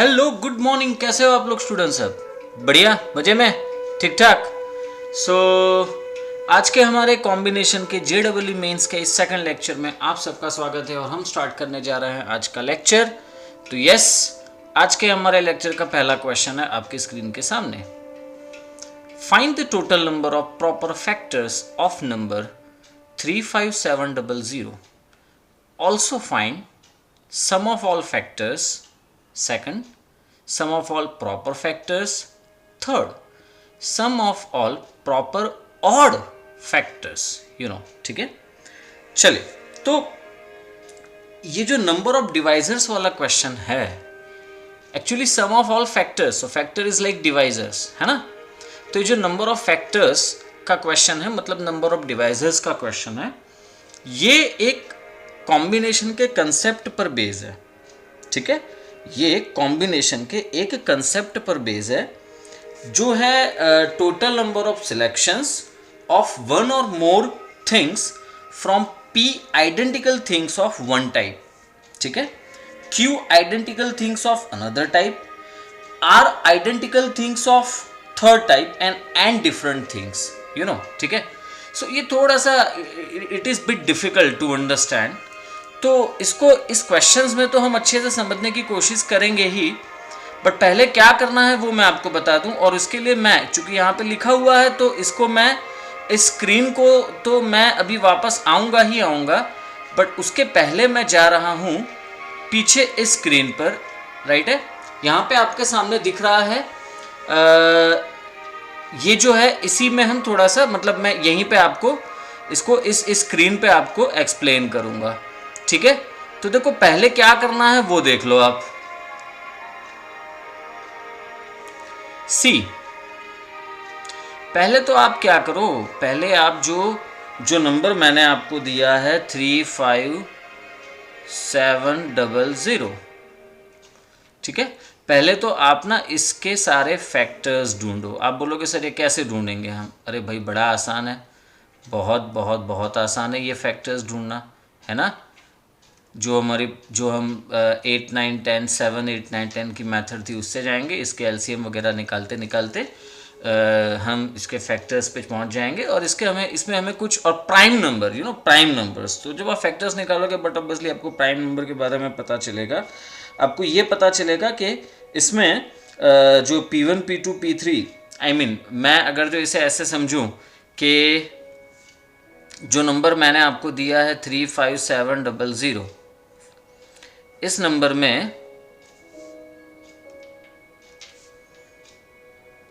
Hello good morning, कैसे हो आप लोग स्टूडेंट? सब बढ़िया, मजे में, ठीक ठाक। सो आज के हमारे कॉम्बिनेशन के JEE मेंस के इस सेकंड लेक्चर में आप सबका स्वागत है और हम स्टार्ट करने जा रहे हैं आज का लेक्चर। तो यस, आज के हमारे लेक्चर का पहला क्वेश्चन है आपकी स्क्रीन के सामने। Find the total number of proper factors of number 35700। Also find sum of all factors, second, sum of all proper factors, third, sum of all proper odd factors, ठीक है। चलिए, तो ये जो नंबर ऑफ डिवाइजर्स वाला question है, actually sum of all factors, factor is like divisors, है ना। तो ये जो नंबर ऑफ फैक्टर्स का क्वेश्चन है, मतलब नंबर ऑफ डिवाइजर्स का क्वेश्चन है, ये एक कॉम्बिनेशन के कंसेप्ट पर बेस है, ठीक है। ये कॉम्बिनेशन के एक कंसेप्ट पर बेस है जो है total number of selections of one or more things from P identical things of one type, ठीक है, Q identical things of another type, R identical things of third type and different things, ठीक है। So ये थोड़ा सा it is bit difficult to understand. तो इसको इस क्वेश्चंस में तो हम अच्छे से समझने की कोशिश करेंगे ही, बट पहले क्या करना है वो मैं आपको बता दूं। और इसके लिए मैं, चूंकि यहाँ पे लिखा हुआ है, तो इसको मैं इस स्क्रीन को तो मैं अभी वापस आऊँगा ही आऊँगा, बट उसके पहले मैं जा रहा हूँ पीछे इस स्क्रीन पर, राइट है। यहाँ पे आपके सामने दिख रहा है, ये जो है इसी में हम थोड़ा सा, मतलब मैं यहीं पे आपको इसको इस स्क्रीन पे आपको एक्सप्लेन करूँगा, ठीक है। तो देखो, पहले क्या करना है वो देख लो आप। सी, पहले तो आप क्या करो, पहले आप जो नंबर मैंने आपको दिया है 35700, ठीक है, पहले तो आप ना इसके सारे फैक्टर्स ढूंढो। आप बोलोगे सर ये कैसे ढूंढेंगे हम? अरे भाई बड़ा आसान है, बहुत बहुत बहुत आसान है ये फैक्टर्स ढूंढना, है ना। जो हम 8 9 10 7 8 9 10 की मेथड थी उससे जाएंगे, इसके LCM वगैरह निकालते निकालते हम इसके फैक्टर्स पे पहुंच जाएंगे। और इसमें हमें कुछ और प्राइम नंबर, प्राइम नंबर्स, तो जब आप फैक्टर्स निकालोगे, बट ऑब्वियसली आपको प्राइम नंबर के बारे में पता चलेगा। आपको ये पता चलेगा कि इसमें जो P1 P2 P3, मैं अगर जो इसे ऐसे समझूं कि जो नंबर मैंने आपको दिया है 35700, इस नंबर में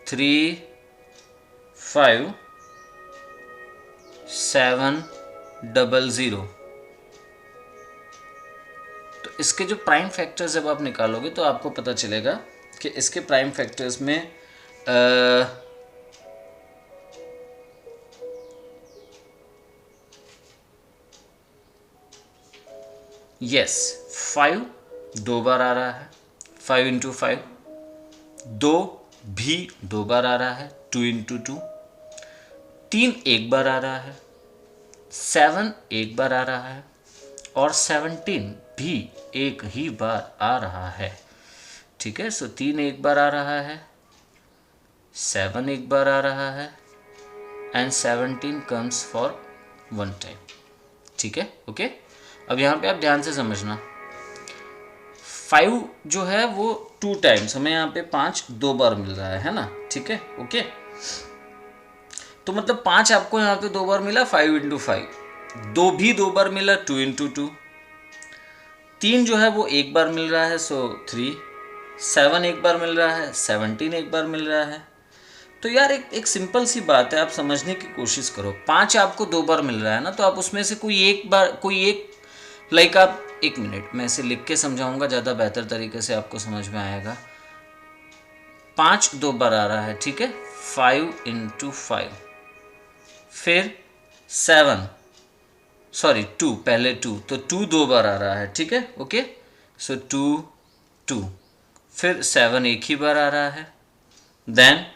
35700, तो इसके जो प्राइम फैक्टर्स जब आप निकालोगे तो आपको पता चलेगा कि इसके प्राइम फैक्टर्स में यस 5 दो बार आ रहा है, 5 इंटू 5, 2 भी 2 बार आ रहा है, 2 इंटू 2, 3 एक बार आ रहा है, 7 एक बार आ रहा है, और 17 भी एक ही बार आ रहा है, ठीक है। सो 3 एक बार आ रहा है, 7 एक बार आ रहा है, and 17 comes for one time, ठीक है, ओके। अब यहाँ पे आप ध्यान से समझना, 5 जो है वो 2 टाइम्स, हमें यहाँ पे 5 दो बार मिल रहा है ना, ठीक है, ओके। तो मतलब 5 आपको यहाँ पे 2 बार मिला, 5 इंटू 5, 2 भी 2 बार मिला, 2 इंटू 2, 3 जो है वो एक बार मिल रहा है, सो 3, 7 एक बार मिल रहा है, 17 एक बार मिल रहा है। तो यार एक सिंपल सी बात है, आप समझने की कोशिश करो। 5 आपको 2 बार मिल रहा है ना, तो आप उसमें से कोई एक लाइक आप, एक मिनट मैं इसे लिख के समझाऊंगा, ज़्यादा बेहतर तरीके से आपको समझ में आएगा। 5 2 बार आ रहा है, ठीक है, 5 इंटू 5, फिर 7, सॉरी 2, पहले 2, तो 2 2 बार आ रहा है, ठीक है, ओके। सो 2 2, फिर 7 एक ही बार आ रहा है, देन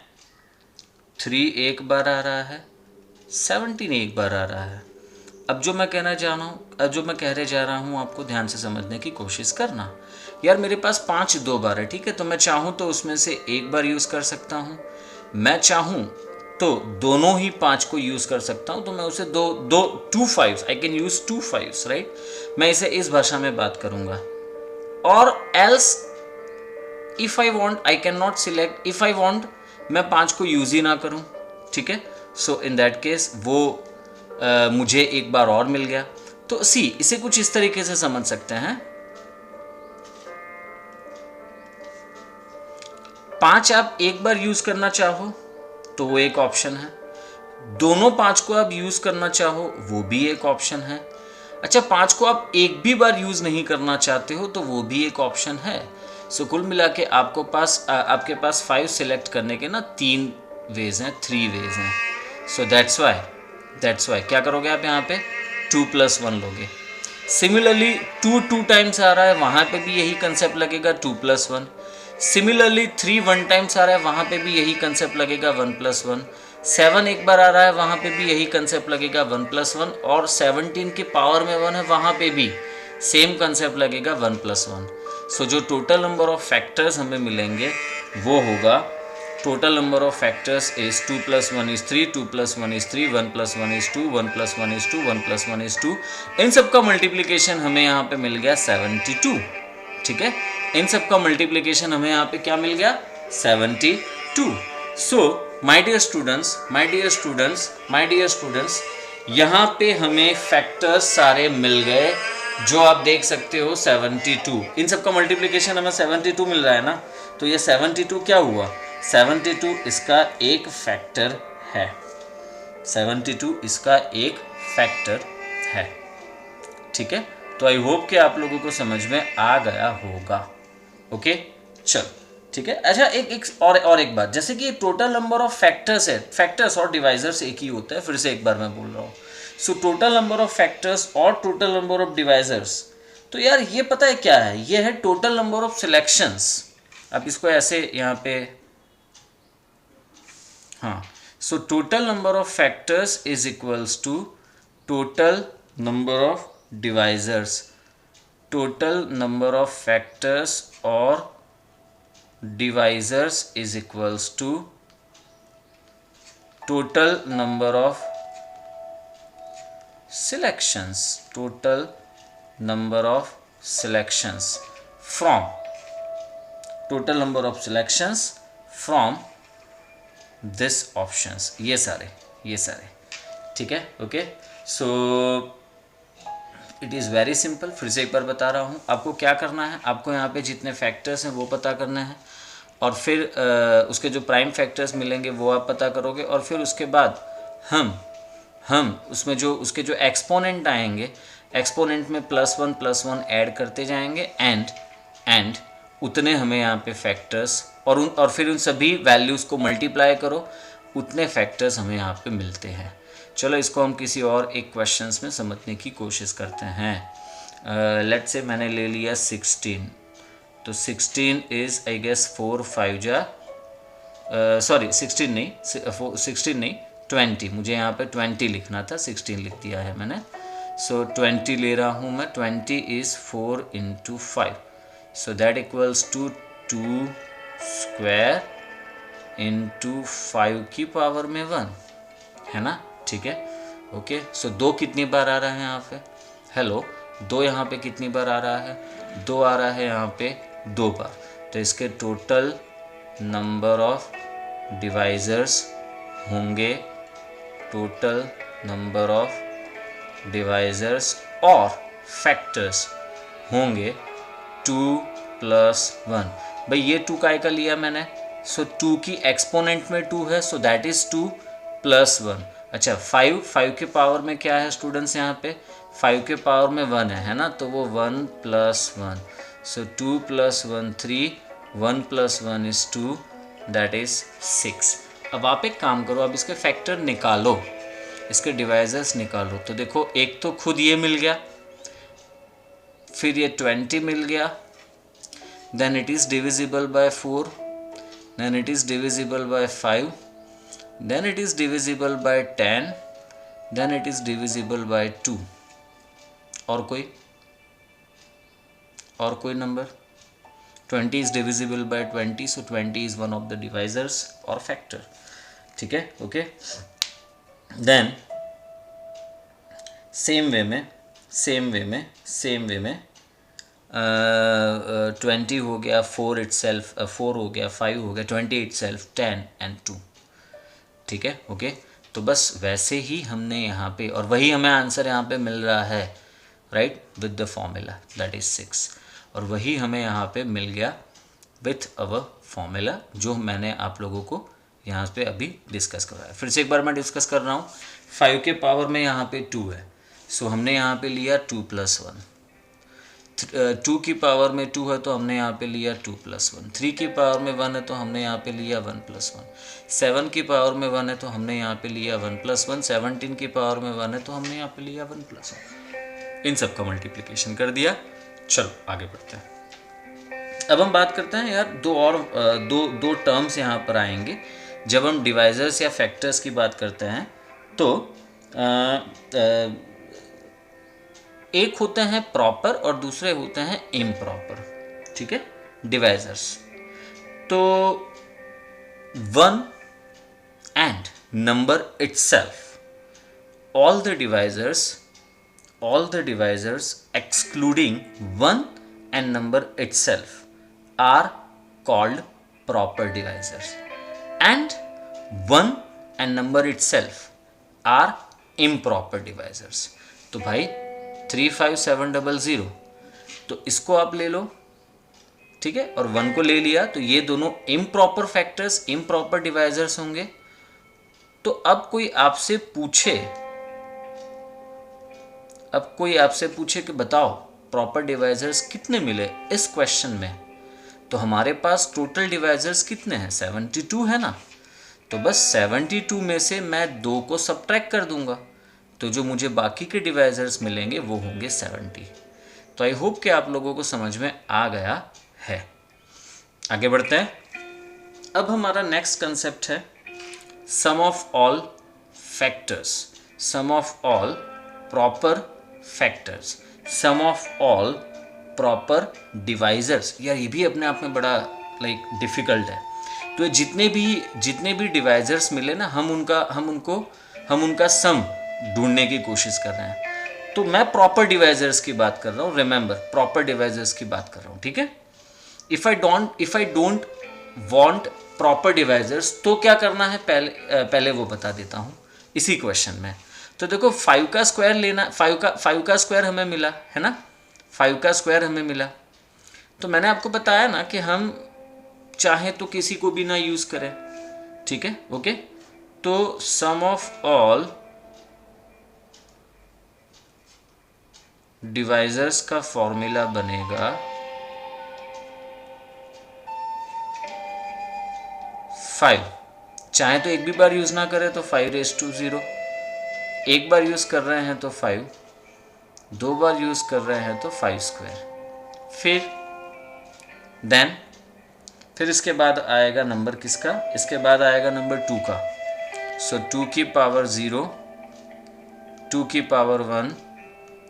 3 एक बार आ रहा है, 17 एक बार आ रहा है। अब जो मैं कहने जा रहा हूँ, आपको ध्यान से समझने की कोशिश करना। यार मेरे पास 5 दो बार है, ठीक है, तो मैं चाहूँ तो उसमें से एक बार यूज़ कर सकता हूँ, मैं चाहूँ तो दोनों ही 5 को यूज़ कर सकता हूँ, तो मैं उसे दो दो 2 5 आई कैन यूज़ 2 5, राइट। मैं इसे इस भाषा में बात करूँगा। और else if I want I can not select, if I want मैं 5 को यूज़ ही ना करूँ, ठीक है। सो इन दैट केस वो मुझे एक बार और मिल गया। तो सी इसे कुछ इस तरीके से समझ सकते हैं, 5 आप एक बार यूज करना चाहो तो वो एक ऑप्शन है, दोनों 5 को आप यूज करना चाहो वो भी एक ऑप्शन है। अच्छा, 5 को आप एक भी बार यूज नहीं करना चाहते हो तो वो भी एक ऑप्शन है। सो कुल मिला के आपके पास 5 सिलेक्ट करने के ना 3 वेज हैं, 3 वेज हैं। सो दैट्स वाई क्या करोगे आप यहाँ पे 2 + 1 लोगे। सिमिलरली 2 टाइम्स आ रहा है, वहाँ पे भी यही कंसेप्ट लगेगा 2 + 1। सिमिलरली 3 1 टाइम्स आ रहा है, वहाँ पे भी यही कंसेप्ट लगेगा 1 + 1। 7 एक बार आ रहा है, वहाँ पे भी यही कंसेप्ट लगेगा 1 + 1। और 17 के पावर में 1 है, वहाँ पे भी सेम कंसेप्ट लगेगा 1 + 1। सो जो टोटल नंबर ऑफ फैक्टर्स हमें मिलेंगे वो होगा, total number of factors is 2 + 1 is 3, 2 + 1 is 3, 1 + 1 is 2, 1 + 1 is 2, 1 + 1 is 2। इन सब का मल्टीप्लिकेशन हमें यहाँ पे मिल गया 72, ठीक है। इन सब का मल्टीप्लिकेशन हमें यहाँ पे क्या मिल गया 72। सो माय डियर स्टूडेंट्स यहाँ पे हमें फैक्टर्स सारे मिल गए जो आप देख सकते हो 72। इन सब का मल्टीप्लिकेशन हमें 72 मिल रहा है ना, तो ये 72 क्या हुआ, 72 इसका एक फैक्टर है, 72 इसका एक फैक्टर है, ठीक है। तो आई होप कि आप लोगों को समझ में आ गया होगा। ओके चल ठीक है। अच्छा एक और एक बात, जैसे कि टोटल नंबर ऑफ फैक्टर्स है, फैक्टर्स और डिवाइजर्स एक ही होता है, फिर से एक बार मैं बोल रहा हूँ। सो टोटल नंबर ऑफ फैक्टर्स और टोटल नंबर ऑफ डिवाइजर्स, तो यार ये पता है क्या है, ये है टोटल नंबर ऑफ सिलेक्शंस। अब इसको ऐसे यहाँ पे, हाँ, so total number of factors is equals to total number of divisors. Total number of factors और divisors is equals to total number of selections, total number of selections from, total number of selections from this options, ये सारे ठीक है। Okay so it is very simple, फिर से एक बार बता रहा हूँ आपको क्या करना है। आपको यहाँ पे जितने फैक्टर्स हैं वो पता करने हैं, और फिर उसके जो प्राइम फैक्टर्स मिलेंगे वो आप पता करोगे, और फिर उसके बाद हम उसमें जो उसके जो एक्सपोनेंट आएंगे, एक्सपोनेंट में +1 ऐड करते जाएंगे, एंड उतने हमें यहाँ पे फैक्टर्स और फिर उन सभी वैल्यूज़ को मल्टीप्लाई करो, उतने फैक्टर्स हमें यहाँ पे मिलते हैं। चलो इसको हम किसी और एक क्वेश्चंस में समझने की कोशिश करते हैं। लेट्स से मैंने ले लिया 16, तो 16 इज़ आई गेस 4 5 जा, सॉरी 16 नहीं 20, मुझे यहाँ पे 20 लिखना था, 16 लिख दिया है मैंने। सो 20 ले रहा हूँ मैं, 20 is 4 × 5, so that equals to 2 square × 5 की पावर में 1, है ना, ठीक है। ओके सो 2 कितनी बार आ रहा है यहाँ पे, हेलो 2 यहाँ पे कितनी बार आ रहा है, 2 आ रहा है यहाँ पे 2 बार, तो इसके टोटल नंबर ऑफ डिवाइजर्स होंगे, टोटल नंबर ऑफ डिवाइजर्स और फैक्टर्स होंगे 2 + 1। भाई ये 2 काय का लिया मैंने, सो 2 की एक्सपोनेंट में 2 है, सो दैट इज़ 2 + 1। अच्छा 5 के पावर में क्या है स्टूडेंट्स, यहाँ पे 5 के पावर में 1 है ना, तो वो 1 + 1, सो 2 + 1 3, 1 + 1 is 2, दैट इज़ 6। अब आप एक काम करो, अब इसके फैक्टर निकालो, इसके डिवाइजर्स निकालो। तो देखो एक तो खुद ये मिल गया, फिर ये 20 मिल गया, then it is divisible by 4, then it is divisible by 5, then it is divisible by 10, then it is divisible by 2। और कोई number, 20 is divisible by 20, so 20 is one of the divisors or factor. ठीक है, okay. Then same way में 20 हो गया, 4 itself 4 हो गया, 5 हो गया, 20 itself 10 and 2. ठीक है, ओके. तो बस वैसे ही हमने यहाँ पे, और वही हमें आंसर यहाँ पे मिल रहा है, right, with the formula that is 6. और वही हमें यहाँ पे मिल गया विथ अवर फॉर्मूला जो मैंने आप लोगों को यहाँ पे अभी डिस्कस करवाया. फिर से एक बार मैं डिस्कस कर रहा हूँ. 5 के पावर में यहाँ पे 2 है, सो हमने यहाँ पे लिया 2 + 1. 2 की पावर में 2 है तो हमने यहाँ पे लिया 2 + 1. 3 की पावर में 1 है तो हमने यहाँ पे लिया 1 + 1. 7 की पावर में 1 है तो हमने यहाँ पे लिया 1 + 1. 17 की पावर में 1 है तो हमने यहाँ पे लिया 1 + 1. इन सब का मल्टीप्लिकेशन कर दिया. चलो आगे बढ़ते हैं. अब हम बात करते हैं यार दो टर्म्स यहाँ पर आएंगे जब हम डिवाइजर्स या फैक्टर्स की बात करते हैं. तो एक होते हैं प्रॉपर और दूसरे होते हैं इम्प्रॉपर. ठीक है, डिवाइजर्स. तो 1 and number itself, all the divisors excluding 1 and number itself are called proper divisors, and 1 and number itself are improper divisors. तो भाई 35700, तो इसको आप ले लो, ठीक है, और 1 को ले लिया, तो ये दोनों इम्प्रॉपर फैक्टर्स, इम्प्रॉपर डिवाइजर्स होंगे. तो अब कोई आपसे पूछे कि बताओ प्रॉपर डिवाइजर्स कितने मिले इस क्वेश्चन में, तो हमारे पास टोटल डिवाइजर्स कितने हैं? 72 है ना. तो बस 72 में से मैं 2 को सब्ट्रैक्ट कर दूंगा, तो जो मुझे बाकी के डिवाइजर्स मिलेंगे वो होंगे 70. तो आई होप कि आप लोगों को समझ में आ गया है. आगे बढ़ते हैं. अब हमारा नेक्स्ट कंसेप्ट है sum of all factors, sum of all proper factors, sum of all proper divisors. यार ये भी अपने आप में बड़ा डिफ़िकल्ट है. तो जितने भी डिवाइजर्स मिले ना, हम उनका सम ढूंढने की कोशिश कर रहे हैं. तो मैं प्रॉपर डिवाइजर्स की बात कर रहा हूँ. रिमेंबर, प्रॉपर डिवाइजर्स की बात कर रहा हूँ. ठीक है. If I don't want proper divisors तो क्या करना है, पहले वो बता देता हूँ इसी क्वेश्चन में. तो देखो 5 का स्क्वायर लेना, 5 का स्क्वायर हमें मिला है ना, 5 का स्क्वायर हमें मिला. तो मैंने आपको बताया ना कि हम चाहे तो किसी को भी ना यूज़ करें. ठीक है, ओके. तो सम ऑफ ऑल डिवाइजर्स का फॉर्मूला बनेगा 5. चाहे तो एक भी बार यूज़ ना करें तो 5⁻0, एक बार यूज़ कर रहे हैं तो 5, 2 बार यूज़ कर रहे हैं तो 5². फिर इसके बाद आएगा नंबर किसका, इसके बाद आएगा नंबर 2 का. सो 2 की पावर 0, 2 की पावर 1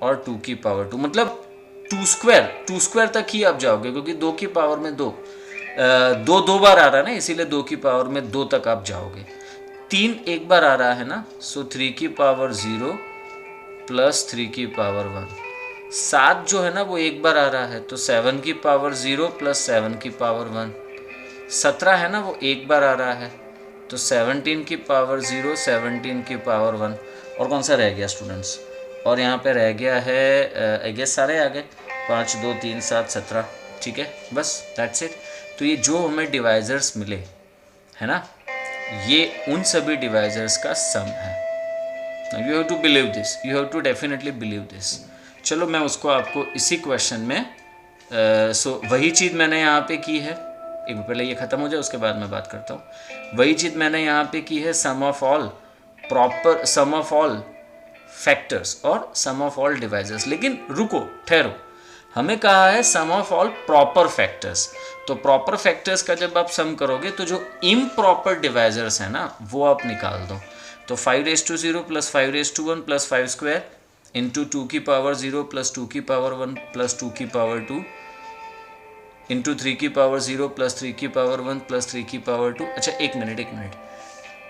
और 2 की पावर 2, मतलब 2 स्क्वायर तक ही आप जाओगे, क्योंकि 2 की पावर में 2 बार आ रहा है ना, इसीलिए 2 की पावर में 2 तक आप जाओगे. 3 एक बार आ रहा है ना, सो 3 की पावर 0 प्लस 3 की पावर 1. 7 जो है ना वो एक बार आ रहा है, तो 7 की पावर 0 प्लस 7 की पावर 1. 17 है ना वो एक बार आ रहा है, तो 17 की पावर 0, 17 की पावर 1. और कौन सा रह गया स्टूडेंट्स? और यहाँ पे रह गया है आई गेस सारे आ गए, 5, 2, 3, 7, 17. ठीक है, बस दैट्स इट. तो ये जो हमें डिवाइजर्स मिले है ना, ये उन सभी डिवाइजर्स का सम है. You have to believe this, you have to definitely believe this. चलो मैं उसको आपको इसी क्वेश्चन में वही चीज़ मैंने यहाँ पे की है. एक बार पहले ये ख़त्म हो जाए उसके बाद मैं बात करता हूँ. वही चीज़ मैंने यहाँ पे की है, सम ऑफ ऑल फैक्टर्स और सम ऑफ ऑल डिवाइजर्स. लेकिन रुको, ठहरो, हमें कहा है sum of all proper factors. तो प्रॉपर फैक्टर्स का जब आप सम करोगे तो जो इम्प्रॉपर डिवाइजर्स हैं ना वो आप निकाल दो. तो 5⁻0 प्लस 5⁻1 प्लस 5² इंटू 2 की पावर 0 प्लस 2 की पावर 1 प्लस 2 की पावर 2 इंटू 3 की पावर 0 प्लस 3 की पावर 1 प्लस 3 की पावर 2। अच्छा एक मिनट,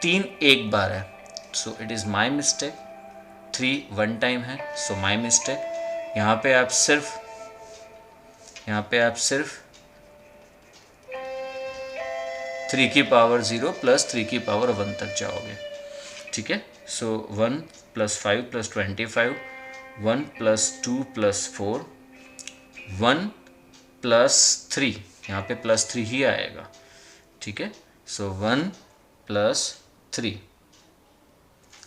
3 एक बार है, so it is my mistake. 3 one time है, सो माई मिस्टेक। यहाँ पे आप सिर्फ 3 की पावर 0 प्लस 3 की पावर 1 तक जाओगे, ठीक है। सो 1 plus 5 plus 25, 1 plus 2 plus 4, 1 plus 3, यहाँ पे प्लस 3 ही आएगा, ठीक है। सो 1 प्लस 3,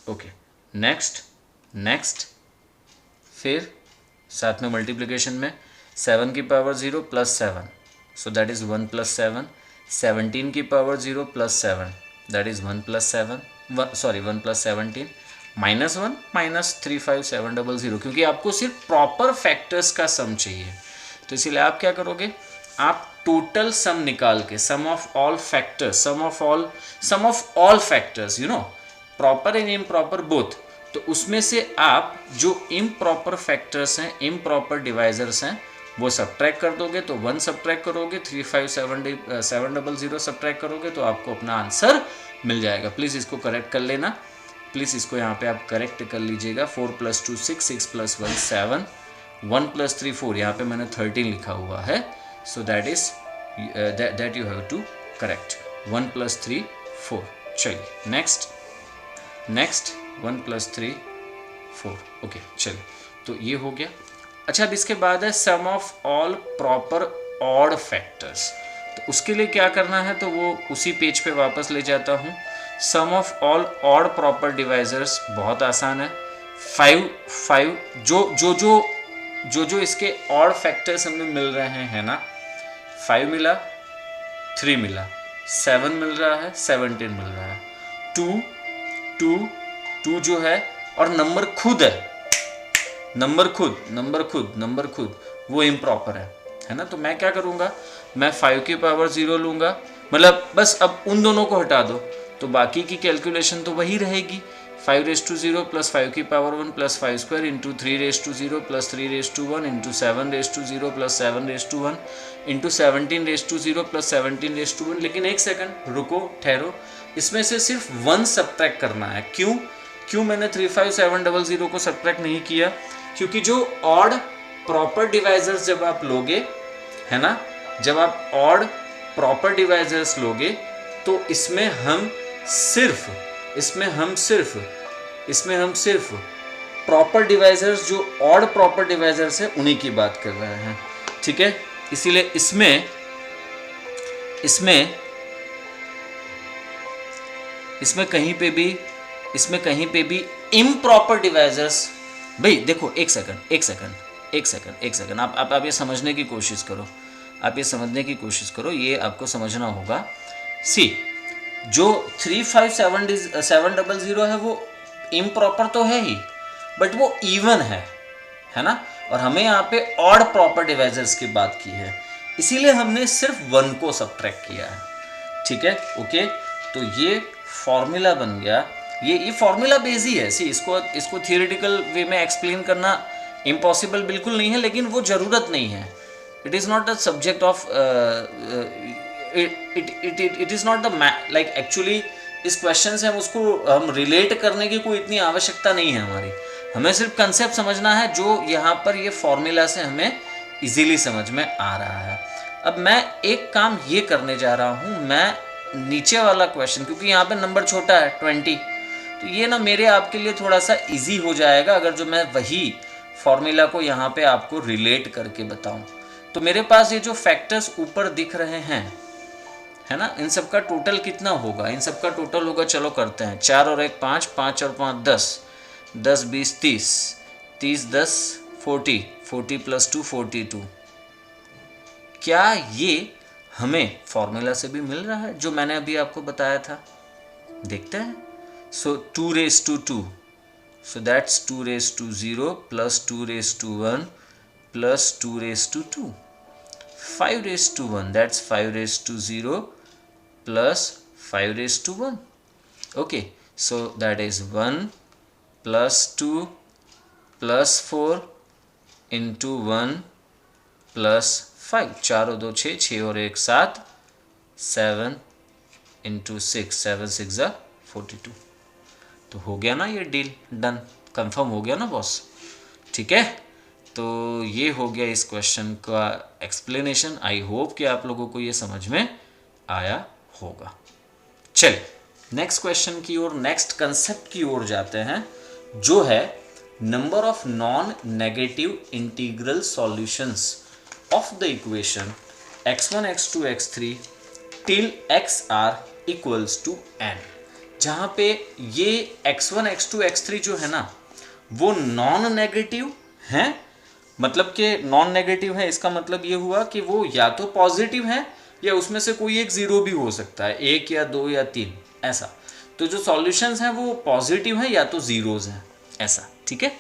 ओके। नेक्स्ट फिर साथ में मल्टीप्लिकेशन में 7 की power 0 plus 7, so that is 1 plus 7। 17 की power 0 plus 7, that is 1 plus 7, 1 plus 17, minus 1 minus 35700, क्योंकि आपको सिर्फ प्रॉपर फैक्टर्स का सम चाहिए, तो इसीलिए आप क्या करोगे, आप टोटल सम निकाल के sum of all factors proper and improper both, तो उसमें से आप जो इम्प्रॉपर फैक्टर्स हैं, इम्प्रॉपर डिवाइजर्स हैं, वो सब्ट्रैक्ट कर दोगे, तो 1 सब्ट्रैक्ट करोगे, 35700 सब्ट्रैक्ट करोगे, तो आपको अपना आंसर मिल जाएगा। प्लीज़ इसको करेक्ट कर लेना, प्लीज़ इसको यहाँ पे आप करेक्ट कर लीजिएगा। 4 + 2 6, 6 + 1 7, 1 + 3 4, यहाँ पे मैंने 13 लिखा हुआ है, so that is that you have to correct. 1 + 3 4। चलिए नेक्स्ट 1 + 3 4, ओके चलिए, तो ये हो गया। अच्छा अब इसके बाद है sum of all proper odd factors, तो उसके लिए क्या करना है, तो वो उसी पेज पे वापस ले जाता हूँ। Sum of all odd proper divisors बहुत आसान है। 5 जो इसके ऑड फैक्टर्स हमें मिल रहे हैं ना, 5 मिला, 3 मिला, 7 मिल रहा है, 17 मिल रहा है, 2 जो है, और नंबर खुद है, नंबर खुद वो इम्प्रॉपर है ना। तो मैं क्या करूँगा, मैं 5 की पावर 0 लूँगा, मतलब बस अब उन दोनों को हटा दो, तो बाकी की कैलकुलेशन तो वही रहेगी। 5⁻0 प्लस 5 की power 1 plus 5 square into 3⁻0 plus 3⁻1 into 7⁻0 plus 7⁻1 into 17⁻0 plus 17⁻1। लेकिन एक सेकंड रुको, ठहरो, इसमें से सिर्फ 1 सब्ट्रैक्ट करना है। क्यों मैंने 35700 को सब्ट्रैक्ट नहीं किया, क्योंकि जो ऑड प्रॉपर डिवाइजर्स जब आप लोगे, है ना, जब आप ऑड प्रॉपर डिवाइजर्स लोगे, तो इसमें हम सिर्फ प्रॉपर डिवाइजर्स, जो ऑड प्रॉपर डिवाइजर्स है, उन्हीं की बात कर रहे हैं, ठीक है। इसीलिए इसमें कहीं पे भी इम्प्रॉपर डिवाइजर्स, भाई देखो एक सेकंड, आप ये समझने की कोशिश करो, ये आपको समझना होगा। सी, जो 35700 है वो इम्प्रॉपर तो है ही, बट वो इवन है ना, और हमें यहाँ पे ऑड प्रॉपर डिवाइजर्स की बात की है, इसीलिए हमने सिर्फ 1 को सब्ट्रैक्ट किया है, ठीक है, ओके। तो ये फॉर्मूला बन गया, ये फॉर्मूला बेस ही है। सी, इसको थियोरेटिकल वे में एक्सप्लेन करना इम्पॉसिबल बिल्कुल नहीं है, लेकिन वो ज़रूरत नहीं है। It is not the subject of it is not the like actually इस क्वेश्चन से हम रिलेट करने की कोई इतनी आवश्यकता नहीं है हमारी, हमें सिर्फ कंसेप्ट समझना है, जो यहाँ पर ये फॉर्मूला से हमें इजीली समझ में आ रहा है। अब मैं एक काम ये करने जा रहा हूँ, मैं नीचे वाला क्वेश्चन, क्योंकि यहाँ पे नंबर छोटा है 20, तो ये ना मेरे आपके लिए थोड़ा सा इजी हो जाएगा अगर जो मैं वही फॉर्मूला को यहाँ पे आपको रिलेट करके बताऊँ। तो मेरे पास ये जो फैक्टर्स ऊपर दिख रहे हैं, है ना, इन सब का टोटल कितना होगा, इन सब का टोटल होगा, चलो करते हैं। 4 और 1 5, 5 और 5 10, 10 20 30, 30 10 40, 40 + 2 42। क्या ये हमें फॉर्मूला से भी मिल रहा है जो मैंने अभी आपको बताया था? देखते हैं। सो 2⁻2, so that's 2⁻0 plus 2⁻1 plus 2⁻2, 5⁻1, that's 5⁻0 plus 5⁻1. Okay, so that is 1 plus 2 plus 4 into 1 plus 5, 4 और 2 6, 6 और 1 7, 7 इंटू 6, 7 6 42। तो हो गया ना ये डील डन, कंफर्म हो गया ना बॉस। ठीक है, तो ये हो गया इस क्वेश्चन का एक्सप्लेनेशन। आई होप कि आप लोगों को ये समझ में आया होगा। चलिए नेक्स्ट क्वेश्चन की ओर, नेक्स्ट कंसेप्ट की ओर जाते हैं, जो है number of non negative integral solutions of the equation x1 x2 x3 till x r equals to n। जहां पे ये x1 x2 x3 जो है ना वो नॉन नेगेटिव हैं, मतलब कि नॉन नेगेटिव है, इसका मतलब ये हुआ कि वो या तो पॉजिटिव है या उसमें से कोई एक जीरो भी हो सकता है, 1 या 2 या 3 ऐसा। तो जो सॉल्यूशंस हैं वो पॉजिटिव है या तो जीरोज हैं ऐसा। ठीक है,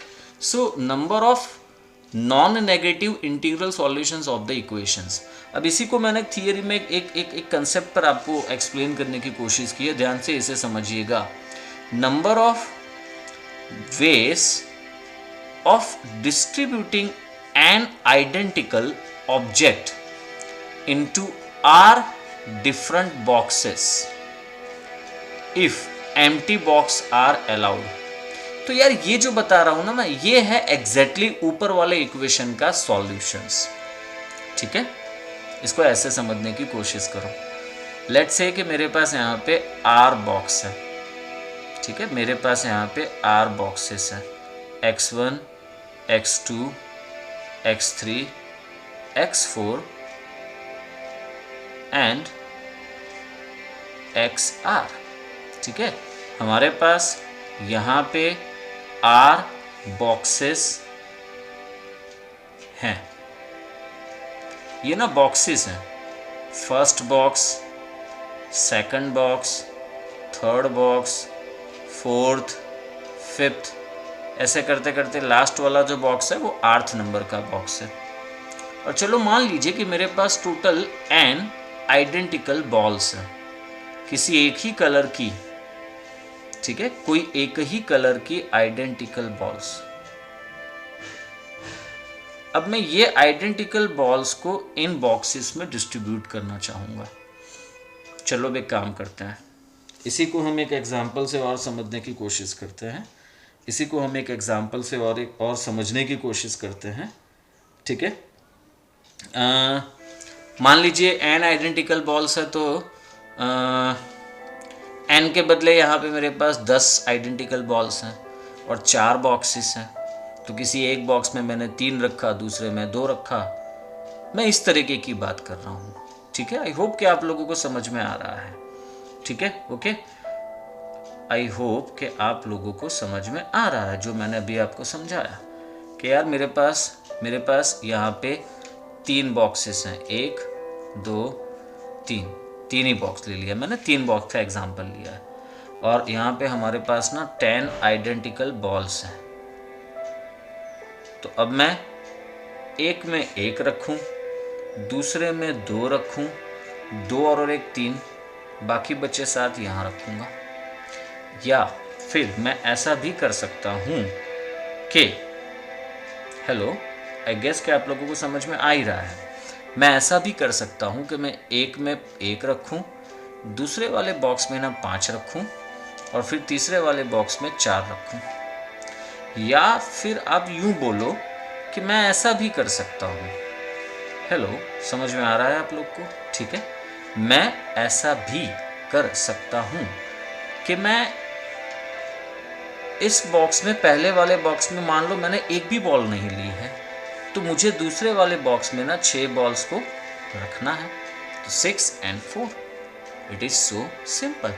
so number of non negative integral solutions of the equations. अब इसी को मैंने थियरी में एक कंसेप्ट पर आपको एक्सप्लेन करने की कोशिश की है, ध्यान से इसे समझिएगा। Number of ways of distributing N identical object into R different boxes if empty box are allowed. तो यार ये जो बता रहा हूं ना मैं, ये है एग्जैक्टली ऊपर वाले इक्वेशन का सॉल्यूशंस। ठीक है, इसको ऐसे समझने की कोशिश करो। लेट्स से कि मेरे पास यहाँ पे आर बॉक्स है। ठीक है, मेरे पास यहाँ पे आर बॉक्सेस है, x1 x2 x3 x4 and xr। ठीक है, हमारे पास यहाँ पे आर बॉक्सेस हैं, ये ना बॉक्सेस हैं, first box, second box, third box, fourth, fifth, ऐसे करते करते लास्ट वाला जो बॉक्स है वो 8th नंबर का बॉक्स है। और चलो मान लीजिए कि मेरे पास टोटल n आइडेंटिकल बॉल्स हैं, किसी एक ही कलर की। ठीक है, कोई एक ही कलर की आइडेंटिकल बॉल्स। अब मैं ये आइडेंटिकल बॉल्स को इन बॉक्सेस में डिस्ट्रीब्यूट करना चाहूंगा। चलो एक काम करते हैं, इसी को हम एक एग्जांपल से और समझने की कोशिश करते हैं। इसी को हम एक एग्जांपल से और समझने की कोशिश करते हैं। ठीक है, मान लीजिए n आइडेंटिकल बॉल्स है, तो n के बदले यहाँ पे मेरे पास 10 आइडेंटिकल बॉल्स हैं और 4 बॉक्सेस हैं। तो किसी एक बॉक्स में मैंने 3 रखा, दूसरे में 2 रखा। मैं इस तरीके की बात कर रहा हूँ। ठीक है, आई होप कि आप लोगों को समझ में आ रहा है। ठीक है, ओके, आई होप कि आप लोगों को समझ में आ रहा है जो मैंने अभी आपको समझाया कि यार मेरे पास यहाँ पे 3 बॉक्सेस हैं, 1 2 3, 3 ही बॉक्स ले लिया मैंने, 3 बॉक्स का एग्जांपल लिया है। और यहाँ पे हमारे पास ना 10 आइडेंटिकल बॉल्स हैं। तो अब मैं एक में 1 रखूँ, दूसरे में 2 रखूँ, 2 और 1 3, बाकी बचे 7 यहाँ रखूँगा। या फिर मैं ऐसा भी कर सकता हूँ कि हेलो, आई गेस कि आप लोगों को समझ में आ ही रहा है। मैं ऐसा भी कर सकता हूँ कि मैं एक में 1 रखूँ, दूसरे वाले बॉक्स में ना 5 रखूँ और फिर तीसरे वाले बॉक्स में 4 रखूँ। या फिर आप यूँ बोलो कि मैं ऐसा भी कर सकता हूँ। हेलो, समझ में आ रहा है आप लोग को? ठीक है, मैं ऐसा भी कर सकता हूँ कि मैं इस बॉक्स में, पहले वाले बॉक्स में मान लो मैंने एक भी बॉल नहीं ली है, तो मुझे दूसरे वाले बॉक्स में ना 6 बॉल्स को रखना है। तो 6 and 4, it is so simple.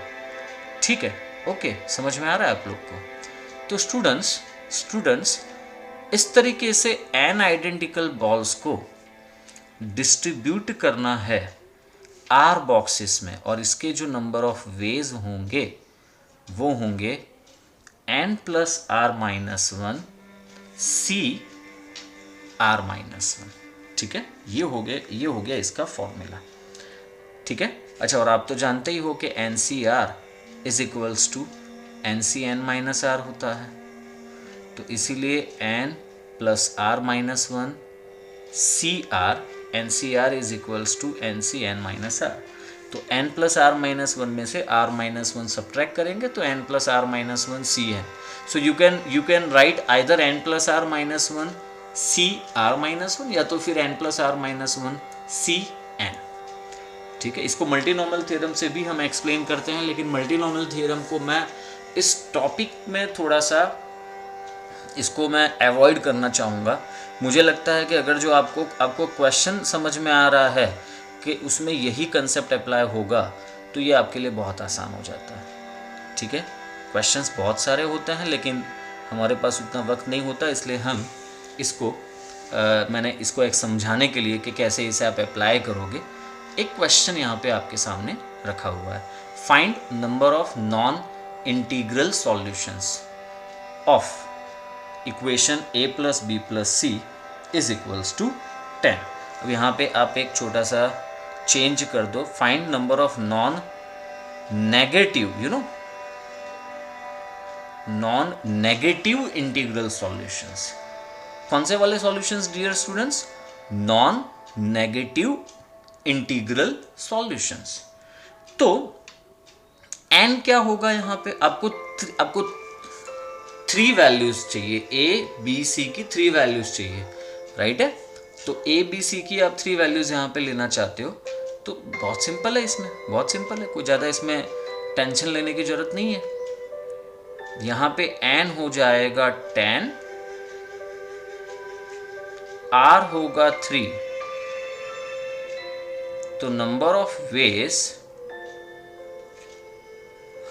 ठीक है, ओके, समझ में आ रहा है आप लोग को? तो स्टूडेंट्स इस तरीके से n आइडेंटिकल बॉल्स को डिस्ट्रीब्यूट करना है r बॉक्सेस में, और इसके जो नंबर ऑफ वेज होंगे वो होंगे n + r-1 c r-1। ठीक है, ये हो गया इसका फॉर्मूला। ठीक है, अच्छा, और आप तो जानते ही हो कि NCR = NCn-r होता है। तो इसीलिए n + r-1 CR NCR is equals to NCN minus R. तो n plus R minus one में से r माइनस वन सब्ट्रैक्ट करेंगे तो n plus R minus one CN। So you can write either n plus R minus one CR minus one या तो फिर n plus R minus one CN। ठीक है, इसको मल्टीनॉमियल थ्योरम से भी हम एक्सप्लेन करते हैं, लेकिन मल्टीनॉमियल थ्योरम को मैं इस टॉपिक में थोड़ा सा इसको मैं अवॉइड करना चाहूँगा। मुझे लगता है कि अगर जो आपको क्वेश्चन समझ में आ रहा है कि उसमें यही कंसेप्ट अप्लाई होगा तो ये आपके लिए बहुत आसान हो जाता है। ठीक है, क्वेश्चंस बहुत सारे होते हैं लेकिन हमारे पास उतना वक्त नहीं होता, इसलिए हम इसको मैंने इसको एक समझाने के लिए कि कैसे इसे आप अप्लाई करोगे, एक क्वेश्चन यहाँ पे आपके सामने रखा हुआ है। Find number of non integral solutions of equation a plus B plus C is equals to 10। अब यहाँ पे आप एक छोटा सा चेंज कर दो, find number of non negative non negative integral solutions. कौन से वाले solutions dear students? Non negative integral solutions. तो n क्या होगा यहाँ पे? आपको 3 वैल्यूज चाहिए, a b c की 3 वैल्यूज चाहिए, राइट है? तो a b c की आप 3 वैल्यूज यहाँ पे लेना चाहते हो तो बहुत सिंपल है, इसमें बहुत सिंपल है, कोई ज़्यादा इसमें टेंशन लेने की जरूरत नहीं है। यहाँ पे n हो जाएगा 10, r होगा 3, तो नंबर ऑफ वेज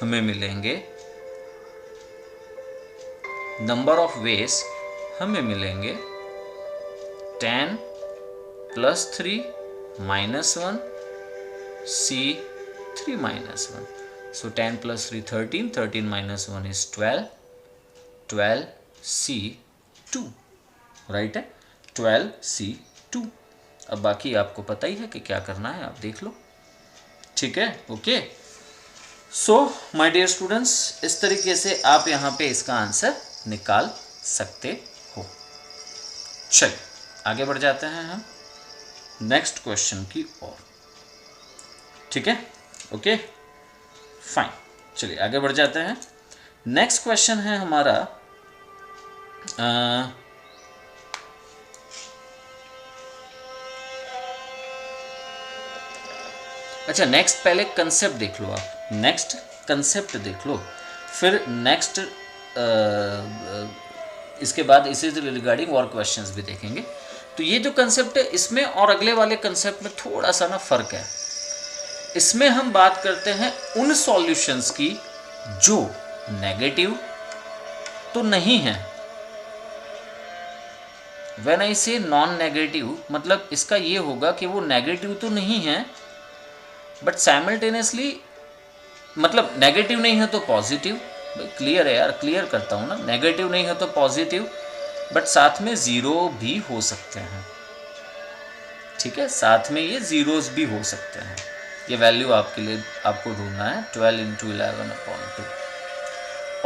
हमें मिलेंगे, नंबर ऑफ वेज हमें मिलेंगे 10 plus 3 minus 1 C 3 minus 1। So 10 plus 3 13, 13 minus 1 is 12, 12 C 2, right है? 12 C 2। अब बाकी आपको पता ही है कि क्या करना है, आप देख लो। ठीक है, okay. So my dear students, इस तरीके से आप यहाँ पे इसका आंसर निकाल सकते हो। चलिए आगे बढ़ जाते हैं हम नेक्स्ट क्वेश्चन की ओर। ठीक है, ओके फाइन। चलिए आगे बढ़ जाते हैं। नेक्स्ट क्वेश्चन है हमारा अच्छा, नेक्स्ट पहले कंसेप्ट देख लो आप, नेक्स्ट कंसेप्ट देख लो, फिर नेक्स्ट इसके बाद इसी से रिगार्डिंग और क्वेश्चंस भी देखेंगे। तो ये जो कंसेप्ट है इसमें और अगले वाले कंसेप्ट में थोड़ा सा ना फर्क है। इसमें हम बात करते हैं उन सॉल्यूशंस की जो नेगेटिव तो नहीं है। व्हेन आई से नॉन नेगेटिव, मतलब इसका ये होगा कि वो नेगेटिव तो नहीं है बट साइमल्टेनियसली, मतलब नेगेटिव नहीं है तो पॉजिटिव। क्लियर है यार, क्लियर करता हूँ ना, नेगेटिव नहीं है तो पॉजिटिव बट साथ में ज़ीरो भी हो सकते हैं। ठीक है, साथ में ये ज़ीरोज़ भी हो सकते हैं। ये वैल्यू आपके लिए आपको ढूंढना है 12 × 11/2।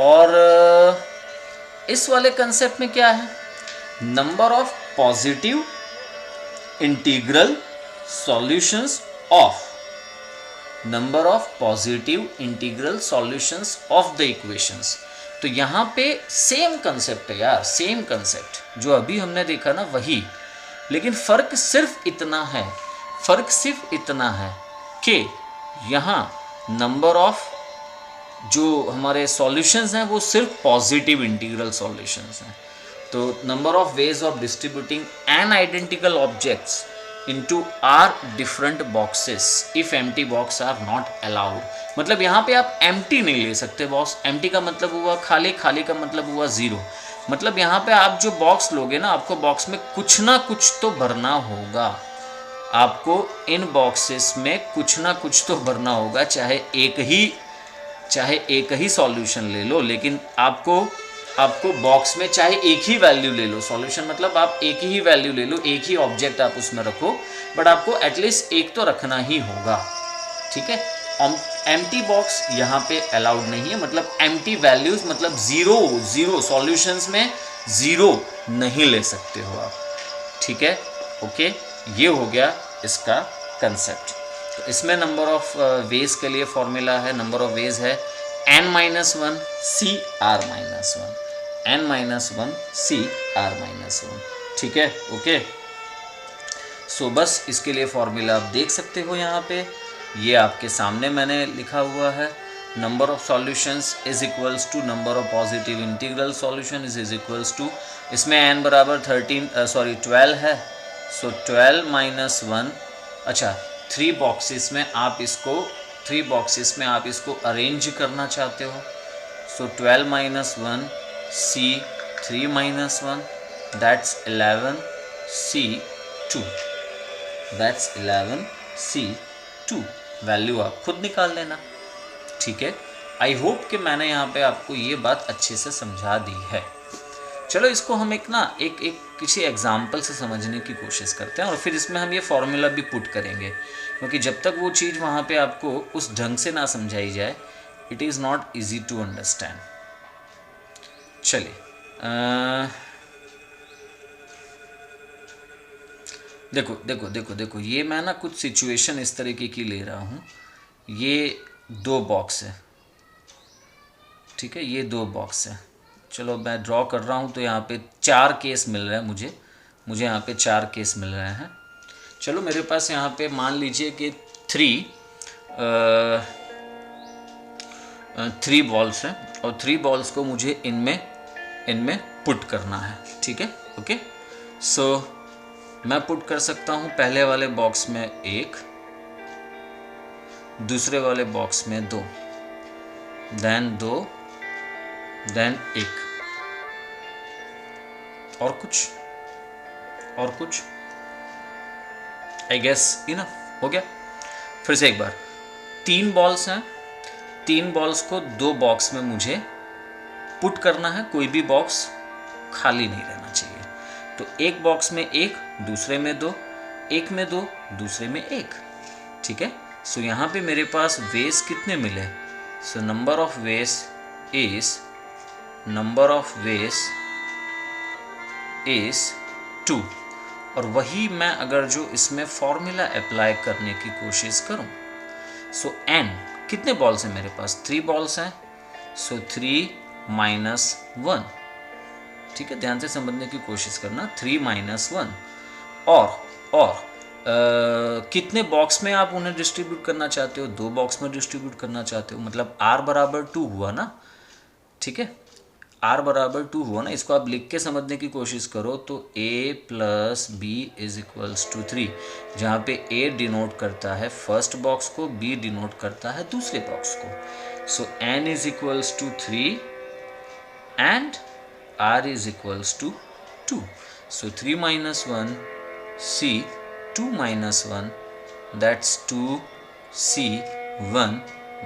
और इस वाले कंसेप्ट में क्या है? Number of positive integral solutions of, number of positive integral solutions of the equations. तो यहाँ पे सेम कंसेप्ट है यार, सेम कंसेप्ट जो अभी हमने देखा ना वही, लेकिन फ़र्क सिर्फ इतना है, फ़र्क सिर्फ इतना है कि यहाँ नंबर ऑफ जो हमारे सॉल्यूशंस हैं वो सिर्फ पॉजिटिव इंटीग्रल सॉल्यूशंस हैं। तो number of ways of distributing N identical objects into r different boxes if empty box are not allowed। मतलब यहाँ पे आप empty नहीं ले सकते बॉक्स। empty का मतलब हुआ खाली, खाली का मतलब हुआ ज़ीरो। मतलब यहाँ पे आप जो बॉक्स लोगे ना, आपको बॉक्स में कुछ ना कुछ तो भरना होगा, आपको इन बॉक्सेस में कुछ ना कुछ तो भरना होगा, चाहे एक ही सॉल्यूशन ले लो, लेकिन आपको बॉक्स में चाहे एक ही वैल्यू ले लो, सॉल्यूशन मतलब आप एक ही वैल्यू ले लो, एक ही ऑब्जेक्ट आप उसमें रखो, बट आपको एटलीस्ट एक तो रखना ही होगा। ठीक है, एम्प्टी बॉक्स यहाँ पे अलाउड नहीं है, मतलब एम्प्टी वैल्यूज, मतलब ज़ीरो सॉल्यूशंस में ज़ीरो नहीं ले सकते हो आप। ठीक है, ओके ये हो गया इसका कंसेप्ट। तो इसमें नंबर ऑफ वेज के लिए फॉर्मूला है, नंबर ऑफ वेज है n-1 CR-1, n-1 CR-1, ठीक है, ओके। सो बस इसके लिए फॉर्मूला आप देख सकते हो यहाँ पे, ये आपके सामने मैंने लिखा हुआ है। Number of solutions is equals to number of positive integral solution is equals to, इसमें n बराबर 12 है। सो 12 माइनस 1, अच्छा 3 बॉक्सेस में आप इसको अरेंज करना चाहते हो। सो 12 minus 1 C 3 minus 1 that's 11 C2, that's 11 C2, value आप खुद निकाल लेना, ठीक है। आई होप कि मैंने यहाँ पे आपको ये बात अच्छे से समझा दी है। चलो इसको हम एक किसी एग्जाम्पल से समझने की कोशिश करते हैं और फिर इसमें हम ये फॉर्मूला भी पुट करेंगे, क्योंकि जब तक वो चीज़ वहाँ पे आपको उस ढंग से ना समझाई जाए, it is not easy to understand. चलिए देखो, ये मैं ना कुछ सिचुएशन इस तरीके की ले रहा हूँ। ये 2 बॉक्स है, ठीक है, ये 2 बॉक्स है। चलो मैं ड्रॉ कर रहा हूँ, तो यहाँ पे 4 केस मिल रहे हैं मुझे यहाँ पे 4 केस मिल रहे हैं। चलो मेरे पास यहाँ पे मान लीजिए कि 3 बॉल्स हैं और 3 बॉल्स को मुझे इनमें पुट करना है, ठीक है, ओके। सो मैं पुट कर सकता हूँ पहले वाले बॉक्स में 1, दूसरे वाले बॉक्स में 2, देन 2, देन 1, और कुछ आई गेस इनफ हो गया। फिर से एक बार, 3 बॉल्स हैं, 3 बॉल्स को 2 बॉक्स में मुझे पुट करना है, कोई भी बॉक्स खाली नहीं रहना चाहिए। तो एक बॉक्स में 1, दूसरे में 2, एक में 2, दूसरे में 1, ठीक है। सो यहाँ पे मेरे पास वेस कितने मिले? सो नंबर ऑफ वेस इज 2, और वही मैं अगर जो इसमें फॉर्मूला अप्लाई करने की कोशिश करूं, सो n कितने बॉल्स हैं मेरे पास? 3 बॉल्स हैं, सो 3 माइनस 1, ठीक है, ध्यान से समझने की कोशिश करना, 3 माइनस 1, और कितने बॉक्स में आप उन्हें डिस्ट्रीब्यूट करना चाहते हो? 2 बॉक्स में डिस्ट्रीब्यूट करना चाहते हो, मतलब r बराबर 2 हुआ ना, ठीक है, r बराबर 2 हुआ ना। इसको आप लिख के समझने की कोशिश करो तो a plus B is equals to 3, जहाँ पे a डिनोट करता है फर्स्ट बॉक्स को, b डिनोट करता है दूसरे बॉक्स को। So n is equals to 3 and r is equals to 2। So 3 minus 1 c 2 minus 1 that's 2c1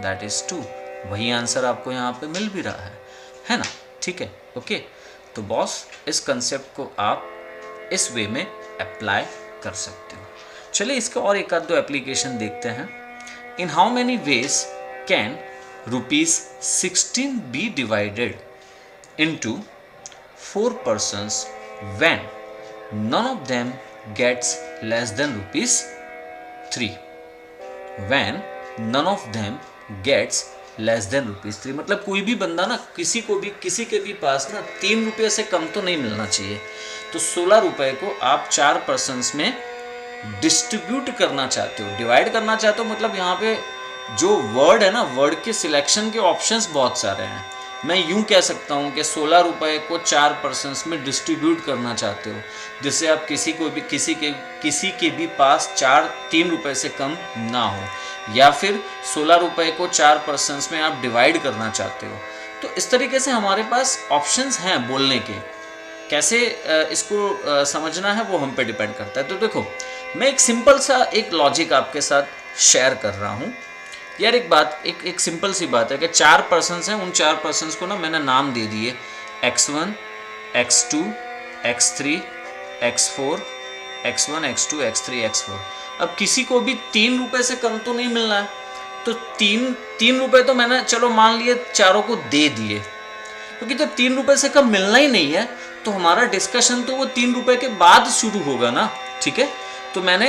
that is 2। वही आंसर आपको यहाँ पे मिल भी रहा है ना, ठीक है, ओके। तो बॉस इस कंसेप्ट को आप इस वे में अप्लाई कर सकते हो। चलिए इसका और एक आध 2 एप्लीकेशन देखते हैं। In how many ways can ₹16 be divided into 4 persons when none of them gets less than ₹3? When none of them gets less than ₹3, मतलब कोई भी बंदा ना, किसी के भी पास ना 3 रुपये से कम तो नहीं मिलना चाहिए। तो 16 रुपये को आप 4 पर्सन्स में डिस्ट्रीब्यूट करना चाहते हो, डिवाइड करना चाहते हो, मतलब यहाँ पे जो वर्ड है ना, वर्ड के सिलेक्शन के ऑप्शंस बहुत सारे हैं। मैं यूं कह सकता हूं कि 16 रुपये को 4 पर्सन्स में डिस्ट्रीब्यूट करना चाहते हो, जिससे आप किसी के भी पास 3 रुपये से कम ना हो, या फिर 16 रुपये को 4 पर्सन्स में आप डिवाइड करना चाहते हो। तो इस तरीके से हमारे पास ऑप्शंस हैं बोलने के। कैसे इसको समझना है वो हम पे डिपेंड करता है। तो देखो, मैं एक सिंपल सा एक लॉजिक आपके साथ शेयर कर रहा हूँ यार। एक सिंपल सी बात है कि 4 पर्सन्स हैं, उन 4 पर्सन्स को ना मैंने नाम दे दिए x1, x2, x3, x4, x1, x2, x3, x4। अब किसी को भी 3 रुपये से कम तो नहीं मिलना है, तो 3 रुपये तो मैंने चलो मान लिए चारों को दे दिए, क्योंकि जब 3 रुपये से कम मिलना ही नहीं है तो हमारा डिस्कशन तो वो 3 रुपये के बाद शुरू होगा ना, ठीक है। तो मैंने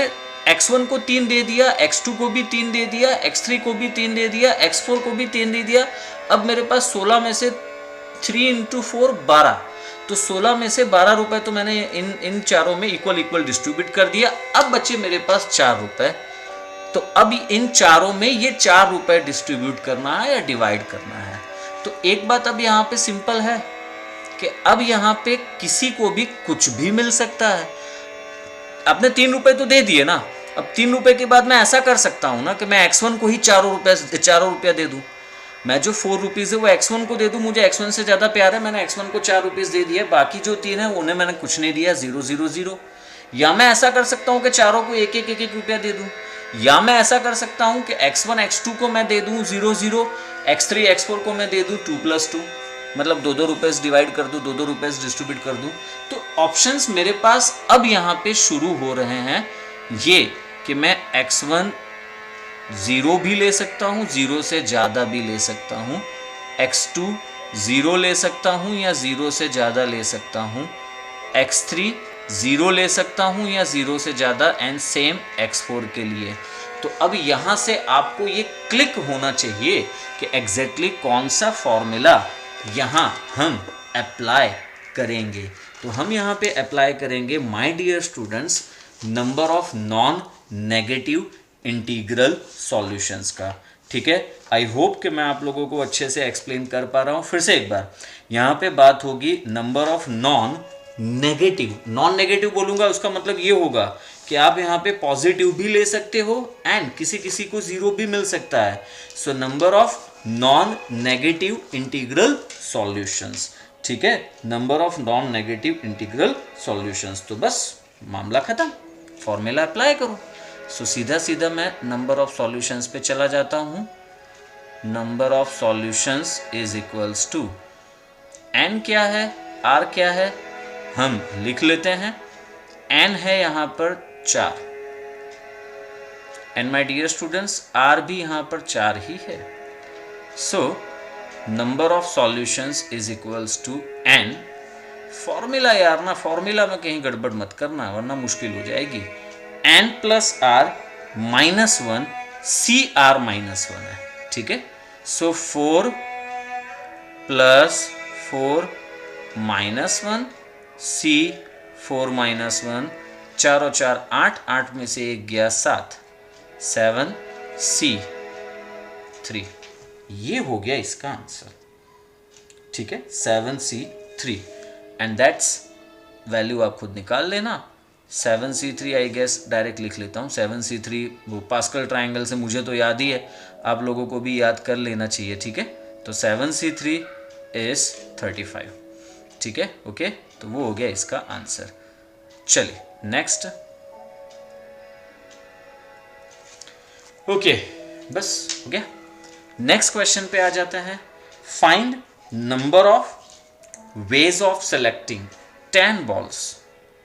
x1 को 3 दे दिया, x2 को भी 3 दे दिया, x3 को भी 3 दे दिया, x4 को भी 3 दे दिया। अब मेरे पास 16 में से 3 × 4 12, तो 16 में से 12 रुपए तो मैंने इन चारों में इक्वल डिस्ट्रीब्यूट कर दिया। अब बचे मेरे पास 4 रुपए, तो अब इन चारों में ये 4 रुपए डिस्ट्रीब्यूट करना है या डिवाइड करना है। तो एक बात अब यहाँ पे सिंपल है कि अब यहाँ पे किसी को भी कुछ भी मिल सकता है। आपने 3 रुपए तो दे दिए ना, अब 3 रुपए के बाद मैं ऐसा कर सकता हूँ ना कि मैं x1 को ही 4 रुपया दे दूँ। मैं जो 4 रुपीज़ है वो x1 को दे दूँ, मुझे x1 से ज़्यादा प्यार है, मैंने x1 को 4 रुपीज़ दे दिया, बाकी जो 3 है उन्हें मैंने कुछ नहीं दिया, 0 0 0। या मैं ऐसा कर सकता हूँ कि चारों को 1 रुपया दे दूँ, या मैं ऐसा कर सकता हूँ कि x1 x2 को मैं दे दूँ 0 0, x3 x4 को मैं दे दूँ 2 + 2, मतलब 2 रुपए डिवाइड कर दूँ, 2 रुपए डिस्ट्रीब्यूट कर दूँ। तो ऑप्शंस मेरे पास अब यहाँ पे शुरू हो रहे हैं ये कि मैं x1 0 भी ले सकता हूँ, 0 से ज़्यादा भी ले सकता हूँ, x2 0 ले सकता हूँ या 0 से ज़्यादा ले सकता हूँ, x3 0 ले सकता हूँ या 0 से ज़्यादा, एंड सेम x4 के लिए। तो अब यहाँ से आपको ये क्लिक होना चाहिए कि एग्जैक्टली कौन सा फॉर्मूला यहाँ हम अप्लाई करेंगे। तो हम यहाँ पे अप्लाई करेंगे my dear students number of non negative integral solutions का। ठीक है, आई होप कि मैं आप लोगों को अच्छे से एक्सप्लेन कर पा रहा हूँ। फिर से एक बार यहाँ पे बात होगी नंबर ऑफ नॉन नेगेटिव बोलूँगा उसका मतलब ये होगा कि आप यहाँ पे पॉजिटिव भी ले सकते हो एंड किसी किसी को 0 भी मिल सकता है। So number of non negative integral solutions. ठीक है, number of non negative integral solutions. तो बस मामला खत्म, फॉर्मूला अप्लाई करो। सो सीधा मैं नंबर ऑफ सॉल्यूशंस पे चला जाता हूँ। Number of solutions is equals to n क्या है, r क्या है, हम लिख लेते हैं। n है यहाँ पर 4, and my dear students r भी यहाँ पर 4 ही है। So number of solutions is equals to n। Formula यार ना, फॉर्मूला में कहीं गड़बड़ मत करना वरना मुश्किल हो जाएगी। n + r -1 cr -1 है। ठीक है, सो 4 + 4 -1 c 4 -1, 4 और 4 8, 8 में से 1 गया 7, 7 c 3। ये हो गया इसका आंसर। ठीक है, 7 c 3, एंड दैट्स वैल्यू आप खुद निकाल लेना। 7 c 3 आई गेस डायरेक्ट लिख लेता हूँ। 7 c 3 वो पास्कल ट्राइंगल से मुझे तो याद ही है, आप लोगों को भी याद कर लेना चाहिए। ठीक है, तो 7 c 3 इज 35। ठीक है, ओके, तो वो हो गया इसका आंसर। चलिए नेक्स्ट। ओके, बस हो गया। नेक्स्ट क्वेश्चन पे आ जाता है। Find number of ways of selecting 10 balls.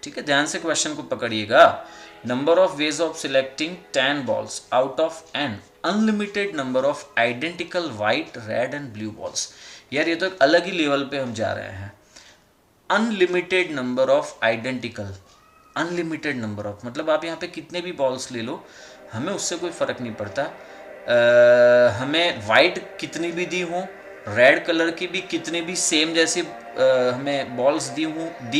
ठीक है, ध्यान से क्वेश्चन को पकड़िएगा। Number of ways of selecting 10 balls out of an unlimited number of identical white, red and blue balls. यार ये तो एक अलग ही लेवल पे हम जा रहे हैं। Unlimited number of identical, unlimited number of मतलब आप यहाँ पे कितने भी बॉल्स ले लो, हमें उससे कोई फ़र्क नहीं पड़ता। हमें वाइट कितनी भी दी हो, रेड कलर की भी कितने भी सेम जैसे हमें बॉल्स दी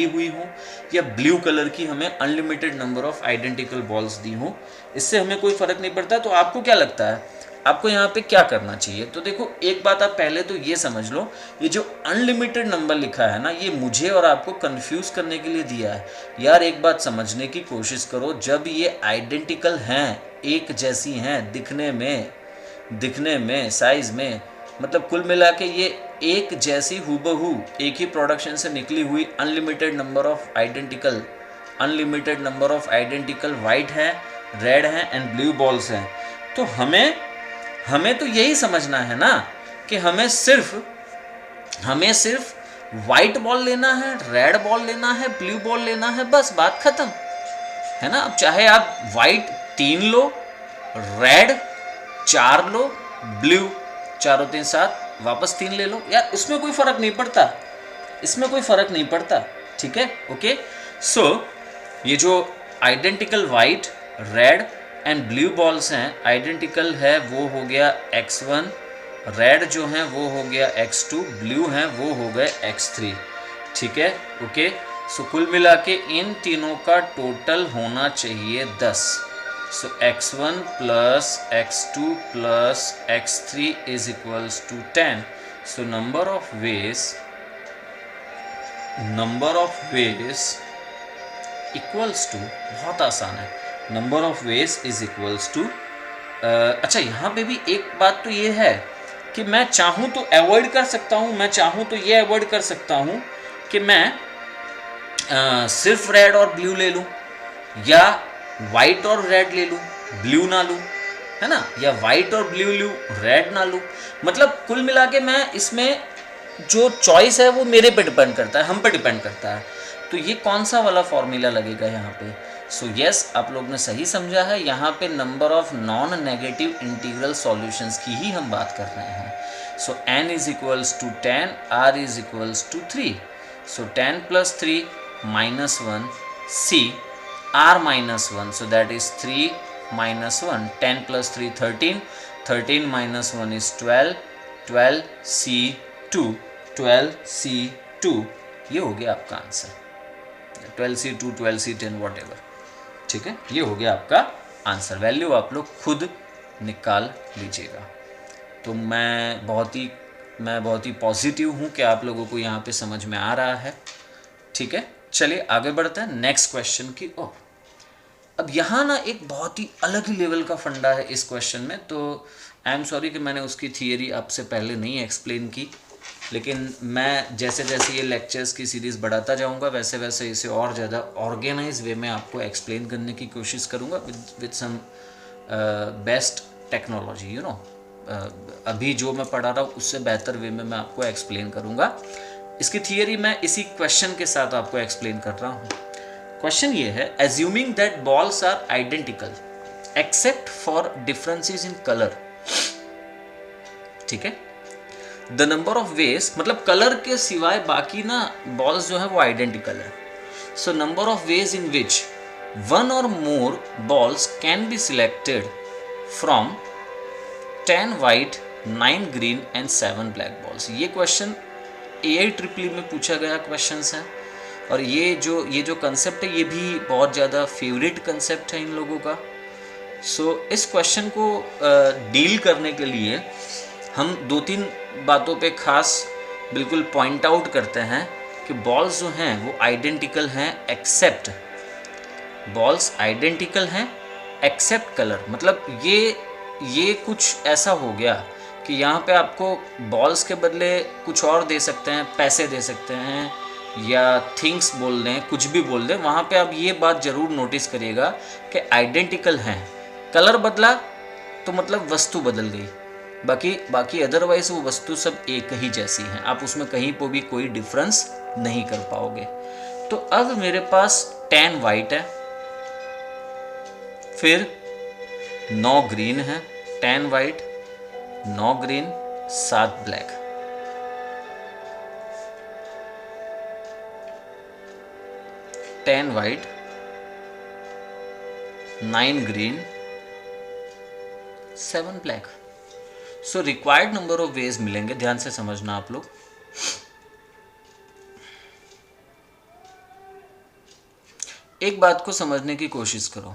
हुई हो, या ब्लू कलर की हमें unlimited number of identical balls दी हो, इससे हमें कोई फ़र्क नहीं पड़ता। तो आपको क्या लगता है आपको यहाँ पे क्या करना चाहिए? तो देखो एक बात आप पहले तो ये समझ लो, ये जो अनलिमिटेड नंबर लिखा है ना, ये मुझे और आपको कंफ्यूज करने के लिए दिया है। यार एक बात समझने की कोशिश करो, जब ये आइडेंटिकल हैं, एक जैसी हैं दिखने में साइज में, मतलब कुल मिला के ये एक जैसी हूबहू एक ही प्रोडक्शन से निकली हुई unlimited number of identical white है, रेड है एंड ब्लू बॉल्स हैं। तो हमें तो यही समझना है ना कि हमें सिर्फ वाइट बॉल लेना है, रेड बॉल लेना है, ब्लू बॉल लेना है, बस बात खत्म है ना। अब चाहे आप वाइट 3 लो, रेड 4 लो, ब्लू 4 और 3 7, वापस 3 ले लो, यार उसमें कोई फर्क नहीं पड़ता, ठीक है, ओके। सो ये जो identical white, red and blue balls हैं, आइडेंटिकल है वो हो गया x1, रेड जो है वो हो गया x2, ब्लू है वो हो गए x3। ठीक है, ओके। सो कुल मिला के इन तीनों का टोटल होना चाहिए 10। So x1 plus x2 plus x3 is equals to 10। So number of ways equals to, बहुत आसान है, number of ways is equals to, अच्छा यहाँ पे भी एक बात तो ये है कि मैं चाहूँ तो अवॉइड कर सकता हूँ, मैं चाहूँ तो ये अवॉइड कर सकता हूँ कि मैं सिर्फ रेड और ब्लू ले लूँ, या वाइट और रेड ले लूँ, ब्लू ना लूँ, है ना, या वाइट और ब्लू लूँ, रेड ना लूँ। मतलब कुल मिला के मैं इसमें जो चॉइस है वो मेरे पे डिपेंड करता है, हम पे डिपेंड करता है। तो ये कौन सा वाला फॉर्मूला लगेगा यहाँ पे? सो यस, आप लोग ने सही समझा है, यहाँ पे number of non negative integral solutions की ही हम बात कर रहे हैं। So n is equals to 10, r is equals to 3। So 10 plus 3 minus 1, c r minus 1, so that is 3 minus 1, 10 plus 3 13, 13 minus 1 is 12, 12 c2, 12 c2, ये हो गया आपका answer, 12c2, 12c10 what ever. ठीक है, ये हो गया आपका आंसर। वैल्यू आप लोग खुद निकाल लीजिएगा। तो मैं बहुत ही पॉजिटिव हूँ कि आप लोगों को यहाँ पे समझ में आ रहा है। ठीक है, चलिए आगे बढ़ते हैं नेक्स्ट क्वेश्चन की ओर। अब यहाँ ना एक बहुत ही अलग ही लेवल का फंडा है इस क्वेश्चन में, तो आई एम सॉरी कि मैंने उसकी थियरी आपसे पहले नहीं एक्सप्लेन की, लेकिन मैं जैसे जैसे ये लेक्चर्स की सीरीज़ बढ़ाता जाऊंगा वैसे वैसे इसे और ज़्यादा ऑर्गेनाइज वे में आपको एक्सप्लेन करने की कोशिश करूंगा with some best technology, you know. अभी जो मैं पढ़ा रहा हूँ उससे बेहतर वे में मैं आपको एक्सप्लेन करूंगा। इसकी थियरी मैं इसी क्वेश्चन के साथ आपको एक्सप्लेन कर रहा हूँ। क्वेश्चन ये है, assuming that balls are identical except for differences in colour. ठीक है, द नंबर ऑफ वेज, मतलब कलर के सिवाय बाकी ना बॉल्स जो है वो आइडेंटिकल है। So number of ways in which one or more balls can be selected from 10 white, 9 green and 7 black balls. ये क्वेश्चन AIEEE में पूछा गया क्वेश्चन है, और ये जो कंसेप्ट है ये भी बहुत ज़्यादा फेवरेट कंसेप्ट है इन लोगों का। सो इस क्वेश्चन को डील करने के लिए हम 2-3 बातों पे खास बिल्कुल पॉइंट आउट करते हैं कि बॉल्स जो हैं वो आइडेंटिकल हैं एक्सेप्ट, बॉल्स आइडेंटिकल हैं एक्सेप्ट कलर। मतलब ये कुछ ऐसा हो गया कि यहाँ पे आपको बॉल्स के बदले कुछ और दे सकते हैं, पैसे दे सकते हैं या थिंग्स बोल दें, कुछ भी बोल दें। वहाँ पे आप ये बात ज़रूर नोटिस करिएगा कि आइडेंटिकल हैं, कलर बदला तो मतलब वस्तु बदल गई, बाकी अदरवाइज वो वस्तु सब एक ही जैसी हैं, आप उसमें कहीं पर भी कोई डिफरेंस नहीं कर पाओगे। तो अब मेरे पास 10 वाइट है, फिर 9 ग्रीन है, 10 white, 9 green, 7 black. Ten white, 9 green, 7 black. So required number of ways मिलेंगे, ध्यान से समझना आप लोग। एक बात को समझने की कोशिश करो,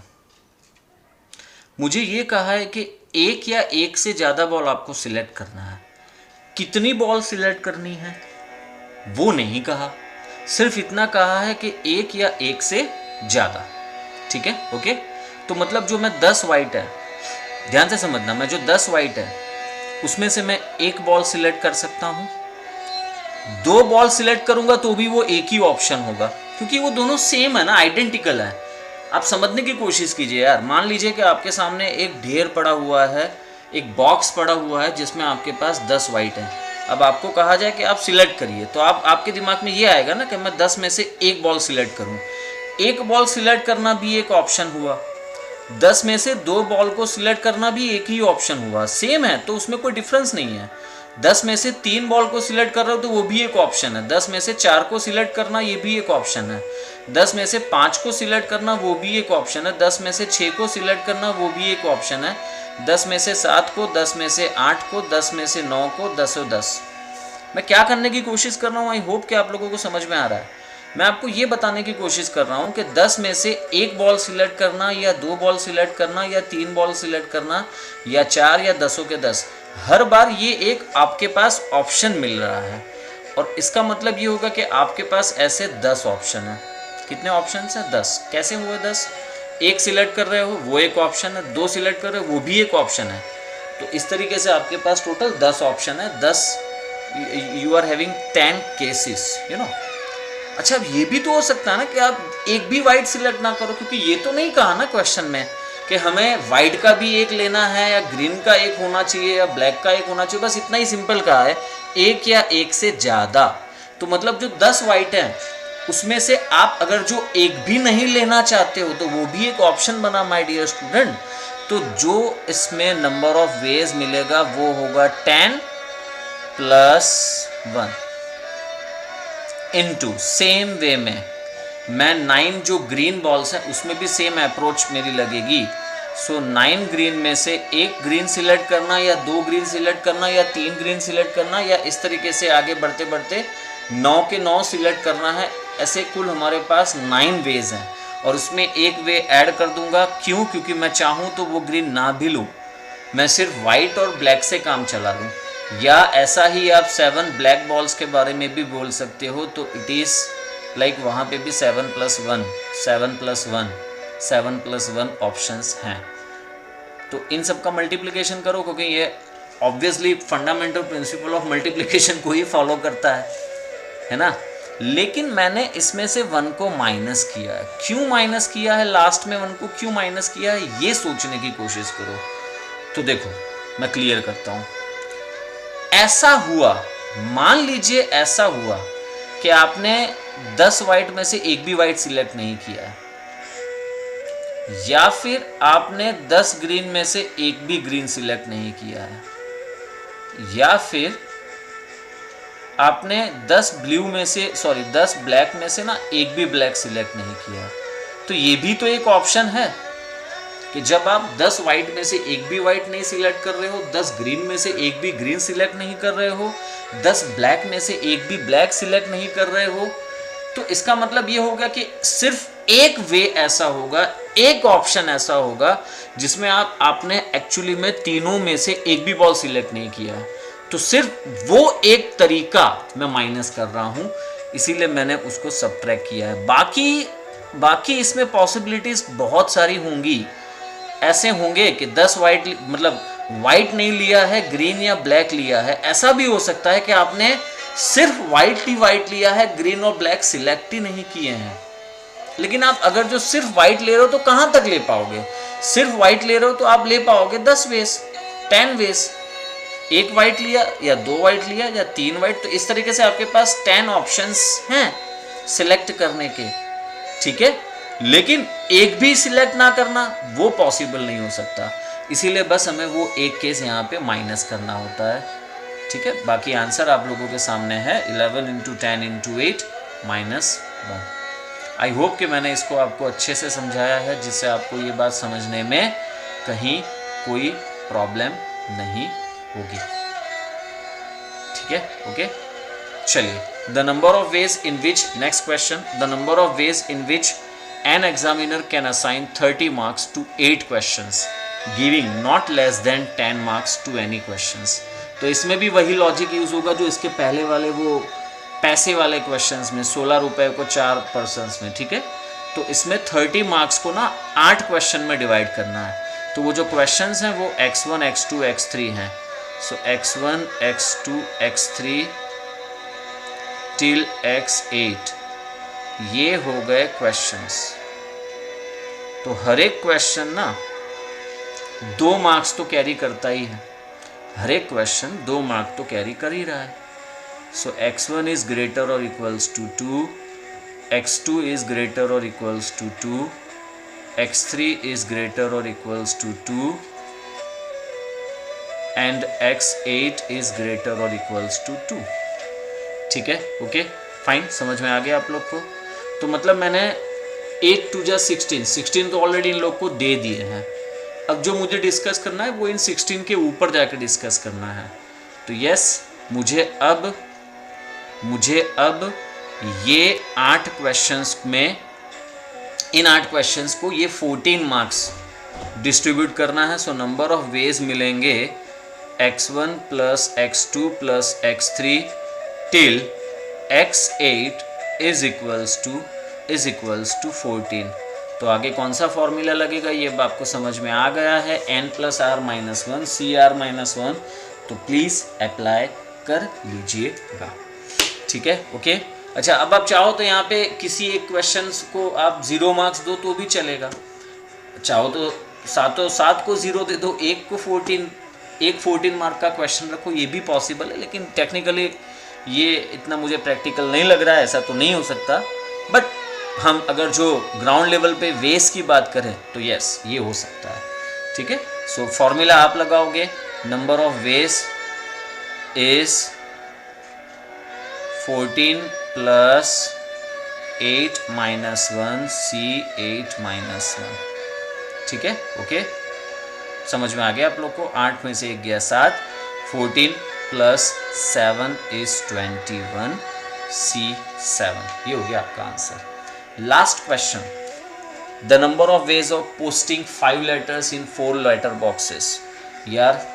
मुझे ये कहा है कि एक या एक से ज़्यादा बॉल आपको सिलेक्ट करना है। कितनी बॉल सिलेक्ट करनी है वो नहीं कहा, सिर्फ इतना कहा है कि एक या एक से ज़्यादा। ठीक है, ओके। तो मतलब जो मैं 10 वाइट है, ध्यान से समझना, मैं जो 10 वाइट है उसमें से मैं एक बॉल सिलेक्ट कर सकता हूँ, 2 बॉल सिलेक्ट करूँगा तो भी वो एक ही ऑप्शन होगा, क्योंकि वो दोनों सेम है ना, आइडेंटिकल है। आप समझने की कोशिश कीजिए यार। मान लीजिए कि आपके सामने एक ढेर पड़ा हुआ है, एक बॉक्स पड़ा हुआ है जिसमें आपके पास 10 वाइट है। अब आपको कहा जाए कि आप सिलेक्ट करिए, तो आपके दिमाग में ये आएगा ना कि मैं 10 में से एक बॉल सिलेक्ट करूं। एक बॉल सिलेक्ट करना भी एक ऑप्शन हुआ, 10 में से 2 बॉल को सिलेक्ट करना भी एक ही ऑप्शन हुआ, सेम है तो उसमें कोई डिफरेंस नहीं है। 10 में से 3 बॉल को सिलेक्ट कर रहे हो तो वो भी एक ऑप्शन है। 10 में से 4 को सिलेक्ट करना ये भी एक ऑप्शन है। 10 में से 5 को सिलेक्ट करना वो भी एक ऑप्शन है। 10 में से 6 को सिलेक्ट करना वो भी एक ऑप्शन है। 10 में से 7 को, 10 में से 8 को, 10 में से 9 को, 10 और 10। मैं क्या करने की कोशिश कर रहा हूँ, आई होप कि आप लोगों को समझ में आ रहा है। मैं आपको ये बताने की कोशिश कर रहा हूँ कि 10 में से 1 बॉल सिलेक्ट करना या 2 बॉल सिलेक्ट करना या 3 बॉल सिलेक्ट करना या 4 या 10 के 10, हर बार ये एक आपके पास ऑप्शन मिल रहा है। और इसका मतलब ये होगा कि आपके पास ऐसे 10 ऑप्शन है। कितने ऑप्शन हैं? 10। कैसे हुए 10? 1 सिलेक्ट कर रहे हो वो एक ऑप्शन है, 2 सिलेक्ट कर रहे हो वो भी एक ऑप्शन है। तो इस तरीके से आपके पास टोटल 10 ऑप्शन है। 10 you are having 10 cases, you know. अच्छा, अब ये भी तो हो सकता है ना कि आप एक भी वाइट सिलेक्ट ना करो, क्योंकि ये तो नहीं कहा ना क्वेश्चन में कि हमें वाइट का भी एक लेना है या ग्रीन का एक होना चाहिए या ब्लैक का एक होना चाहिए। बस इतना ही सिंपल कहा है, एक या एक से ज़्यादा। तो मतलब जो 10 वाइट हैं उसमें से आप अगर जो एक भी नहीं लेना चाहते हो तो वो भी एक ऑप्शन बना माय डियर स्टूडेंट। तो जो इसमें नंबर ऑफ वेज मिलेगा वो होगा 10 + 1 इनटू सेम वे में मैं 9 जो ग्रीन बॉल्स हैं उसमें भी सेम अप्रोच मेरी लगेगी। सो 9 ग्रीन में से 1 ग्रीन सिलेक्ट करना या 2 ग्रीन सिलेक्ट करना या 3 ग्रीन सिलेक्ट करना या इस तरीके से आगे बढ़ते बढ़ते 9 के 9 सिलेक्ट करना है। ऐसे कुल हमारे पास 9 वेज हैं और उसमें एक वे ऐड कर दूंगा। क्यों? क्योंकि मैं चाहूँ तो वो ग्रीन ना भी लूँ, मैं सिर्फ वाइट और ब्लैक से काम चला लूँ। या ऐसा ही आप 7 ब्लैक बॉल्स के बारे में भी बोल सकते हो। तो इट इज़ लाइक वहाँ पे भी 7 + 1 7 + 1 7 + 1 ऑप्शंस हैं। तो इन सब का मल्टीप्लिकेशन करो, क्योंकि ये obviously fundamental principle of multiplication को ही फॉलो करता है ना। लेकिन मैंने इसमें से 1 को माइनस किया है। क्यों माइनस किया है? लास्ट में 1 को क्यों माइनस किया है ये सोचने की कोशिश करो। तो देखो मैं क्लियर करता हूँ। ऐसा हुआ, मान लीजिए ऐसा हुआ कि आपने 10 वाइट में से एक भी वाइट सिलेक्ट नहीं किया है, या फिर आपने 10 ग्रीन में से एक भी ग्रीन सिलेक्ट नहीं किया है, या फिर आपने 10 ब्लैक में से ना एक भी ब्लैक सिलेक्ट नहीं किया है। तो ये भी तो एक ऑप्शन है कि जब आप 10 वाइट में से एक भी वाइट नहीं सिलेक्ट कर रहे हो, 10 ग्रीन में से एक भी ग्रीन सिलेक्ट नहीं कर रहे हो, 10 ब्लैक में से एक भी ब्लैक सिलेक्ट नहीं कर रहे हो, तो इसका मतलब ये होगा कि सिर्फ एक वे ऐसा होगा, एक ऑप्शन ऐसा होगा जिसमें आपने एक्चुअली में तीनों में से एक भी बॉल सिलेक्ट नहीं किया है। तो सिर्फ वो एक तरीका मैं माइनस कर रहा हूं, इसीलिए मैंने उसको सब्ट्रैक्ट किया है। बाकी इसमें पॉसिबिलिटीज बहुत सारी होंगी। ऐसे होंगे कि 10 वाइट मतलब वाइट नहीं लिया है, ग्रीन या ब्लैक लिया है। ऐसा भी हो सकता है कि आपने सिर्फ वाइट लिया है, ग्रीन और ब्लैक सिलेक्ट ही नहीं किए हैं। लेकिन आप अगर जो सिर्फ वाइट ले रहे हो तो कहां तक ले पाओगे? सिर्फ वाइट ले रहे हो तो आप ले पाओगे 10 वेज, 10 वेज। एक वाइट लिया या 2 वाइट लिया या 3 वाइट, तो इस तरीके से आपके पास 10 ऑप्शंस हैं सिलेक्ट करने के, ठीक है। लेकिन एक भी सिलेक्ट ना करना वो पॉसिबल नहीं हो सकता, इसीलिए बस हमें वो एक केस यहाँ पे माइनस करना होता है, ठीक है। बाकी आंसर आप लोगों के सामने है 11 × 10 × 8 -1। आई होप कि मैंने इसको आपको अच्छे से समझाया है, जिससे आपको ये बात समझने में कहीं कोई प्रॉब्लम नहीं होगी, ठीक है। ओके, चलिए। The number of ways in which, next question, the number of ways in which an examiner can assign 30 marks to 8 questions giving not less than 10 marks to any questions। तो इसमें भी वही logic use होगा जो इसके पहले वाले वो पैसे वाले क्वेश्चंस में 16 रुपए को 4 पर्सन्स में, ठीक है। तो इसमें 30 मार्क्स को ना 8 क्वेश्चन में डिवाइड करना है। तो वो जो क्वेश्चंस हैं वो x1 x2 x3 हैं। सो x1 x2 x3 till x8 ये हो गए क्वेश्चंस। तो हर एक क्वेश्चन ना 2 मार्क्स तो कैरी करता ही है, हर एक क्वेश्चन 2 मार्क तो कैरी कर ही रहा है। So x1 is greater or equals to 2, x2 is greater or equals to 2, x3 is greater or equals to 2, and x8 is greater or equals to 2। ठीक है, ओके फाइन, समझ में आ गया आप लोग को। तो मतलब मैंने 8 2 जा 16 तो ऑलरेडी इन लोग को दे दिए हैं। अब जो मुझे डिस्कस करना है वो इन 16 के ऊपर जाकर डिस्कस करना है। तो यस, मुझे अब ये 8 क्वेश्चंस में, इन 8 क्वेश्चंस को ये 14 मार्क्स डिस्ट्रीब्यूट करना है। सो नंबर ऑफ वेज मिलेंगे x1 plus x2 plus x3 till x8 is equals to 14। तो आगे कौन सा फॉर्मूला लगेगा ये अब आपको समझ में आ गया है, n plus R minus 1 C R minus 1। तो प्लीज़ अप्लाई कर लीजिएगा। ठीक है, ओके। अच्छा, अब आप चाहो तो यहाँ पे किसी एक क्वेश्चन को आप 0 मार्क्स दो तो भी चलेगा, चाहो तो सात को 0 दे दो, एक 14 मार्क का क्वेश्चन रखो, ये भी पॉसिबल है। लेकिन टेक्निकली ये इतना मुझे प्रैक्टिकल नहीं लग रहा है, ऐसा तो नहीं हो सकता। बट हम अगर जो ग्राउंड लेवल पे वेस की बात करें तो यस, ये हो सकता है। ठीक है, सो फॉर्मूला आप लगाओगे, नंबर ऑफ वेस is 14 plus 8 minus 1 C8 minus 1। ठीक है, ओके, समझ में आ गया आप लोग को। 8 में से 1 गया 7, 14 प्लस 7 इज 21 C7। ये हो गया आपका answer. Last question, the number of ways of posting 5 letters in 4 letter boxes. यार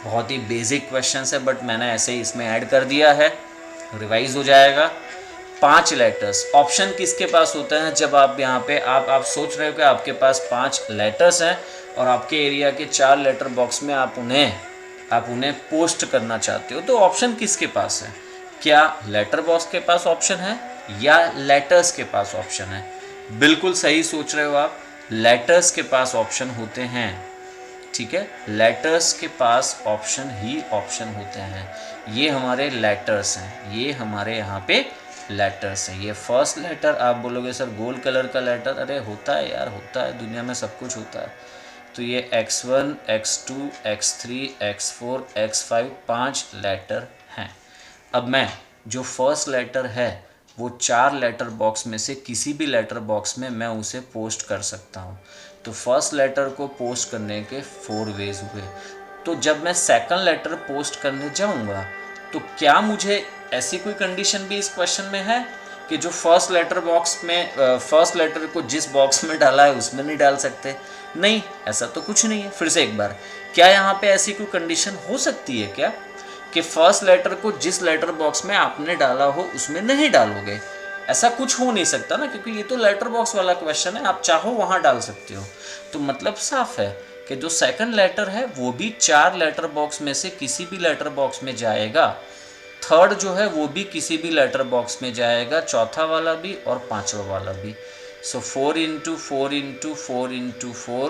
बहुत ही बेसिक क्वेश्चन है, बट मैंने ऐसे ही इसमें ऐड कर दिया है, रिवाइज हो जाएगा। 5 लेटर्स, ऑप्शन किसके पास होता है जब आप यहाँ पे आप सोच रहे हो कि आपके पास 5 लेटर्स हैं और आपके एरिया के 4 लेटर बॉक्स में आप उन्हें पोस्ट करना चाहते हो, तो ऑप्शन किसके पास है? क्या लेटर बॉक्स के पास ऑप्शन है या लेटर्स के पास ऑप्शन है? बिल्कुल सही सोच रहे हो आप, लेटर्स के पास ऑप्शन होते हैं। ठीक है, लेटर्स के पास ऑप्शन ही ऑप्शन होते हैं। ये हमारे लेटर्स हैं, ये हमारे यहाँ पे लेटर्स हैं। ये फर्स्ट लेटर, आप बोलोगे सर गोल्ड कलर का लेटर, अरे होता है यार, होता है, दुनिया में सब कुछ होता है। तो ये x1 x2 x3 x4 x5 5 letter हैं। अब मैं जो फर्स्ट लेटर है वो 4 लेटर बॉक्स में से किसी भी लेटर बॉक्स में मैं उसे पोस्ट कर सकता हूँ। तो फर्स्ट लेटर को पोस्ट करने के 4 वेज हुए। तो जब मैं सेकंड लेटर पोस्ट करने जाऊँगा तो क्या मुझे ऐसी कोई कंडीशन भी इस क्वेश्चन में है कि जो फर्स्ट लेटर बॉक्स में फर्स्ट लेटर को जिस बॉक्स में डाला है उसमें नहीं डाल सकते? नहीं, ऐसा तो कुछ नहीं है। फिर से एक बार, क्या यहाँ पे ऐसी कोई कंडीशन हो सकती है क्या कि फर्स्ट लेटर को जिस लेटर बॉक्स में आपने डाला हो उसमें नहीं डालोगे? ऐसा कुछ हो नहीं सकता ना, क्योंकि ये तो लेटर बॉक्स वाला क्वेश्चन है, आप चाहो वहाँ डाल सकते हो। तो मतलब साफ है कि जो सेकंड लेटर है वो भी 4 लेटर बॉक्स में से किसी भी लेटर बॉक्स में जाएगा। थर्ड जो है वो भी किसी भी लेटर बॉक्स में जाएगा, चौथा वाला भी और पांचवा वाला भी। So 4 into 4 into 4 into 4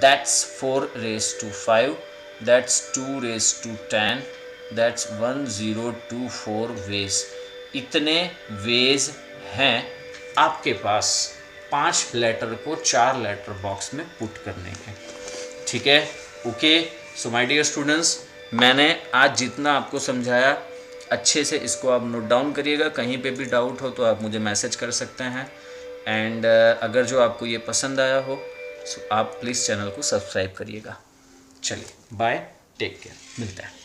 that's 4 raise to 5, that's 2 raise to 10, that's 1024 ways. इतने वेज हैं आपके पास 5 लेटर को 4 लेटर बॉक्स में पुट करने के। ठीक है, okay. So my dear students, मैंने आज जितना आपको समझाया अच्छे से इसको आप नोट डाउन करिएगा। कहीं पे भी डाउट हो तो आप मुझे मैसेज कर सकते हैं। एंड अगर जो आपको ये पसंद आया हो तो आप प्लीज़ चैनल को सब्सक्राइब करिएगा। चलिए बाय, टेक केयर, मिलता है।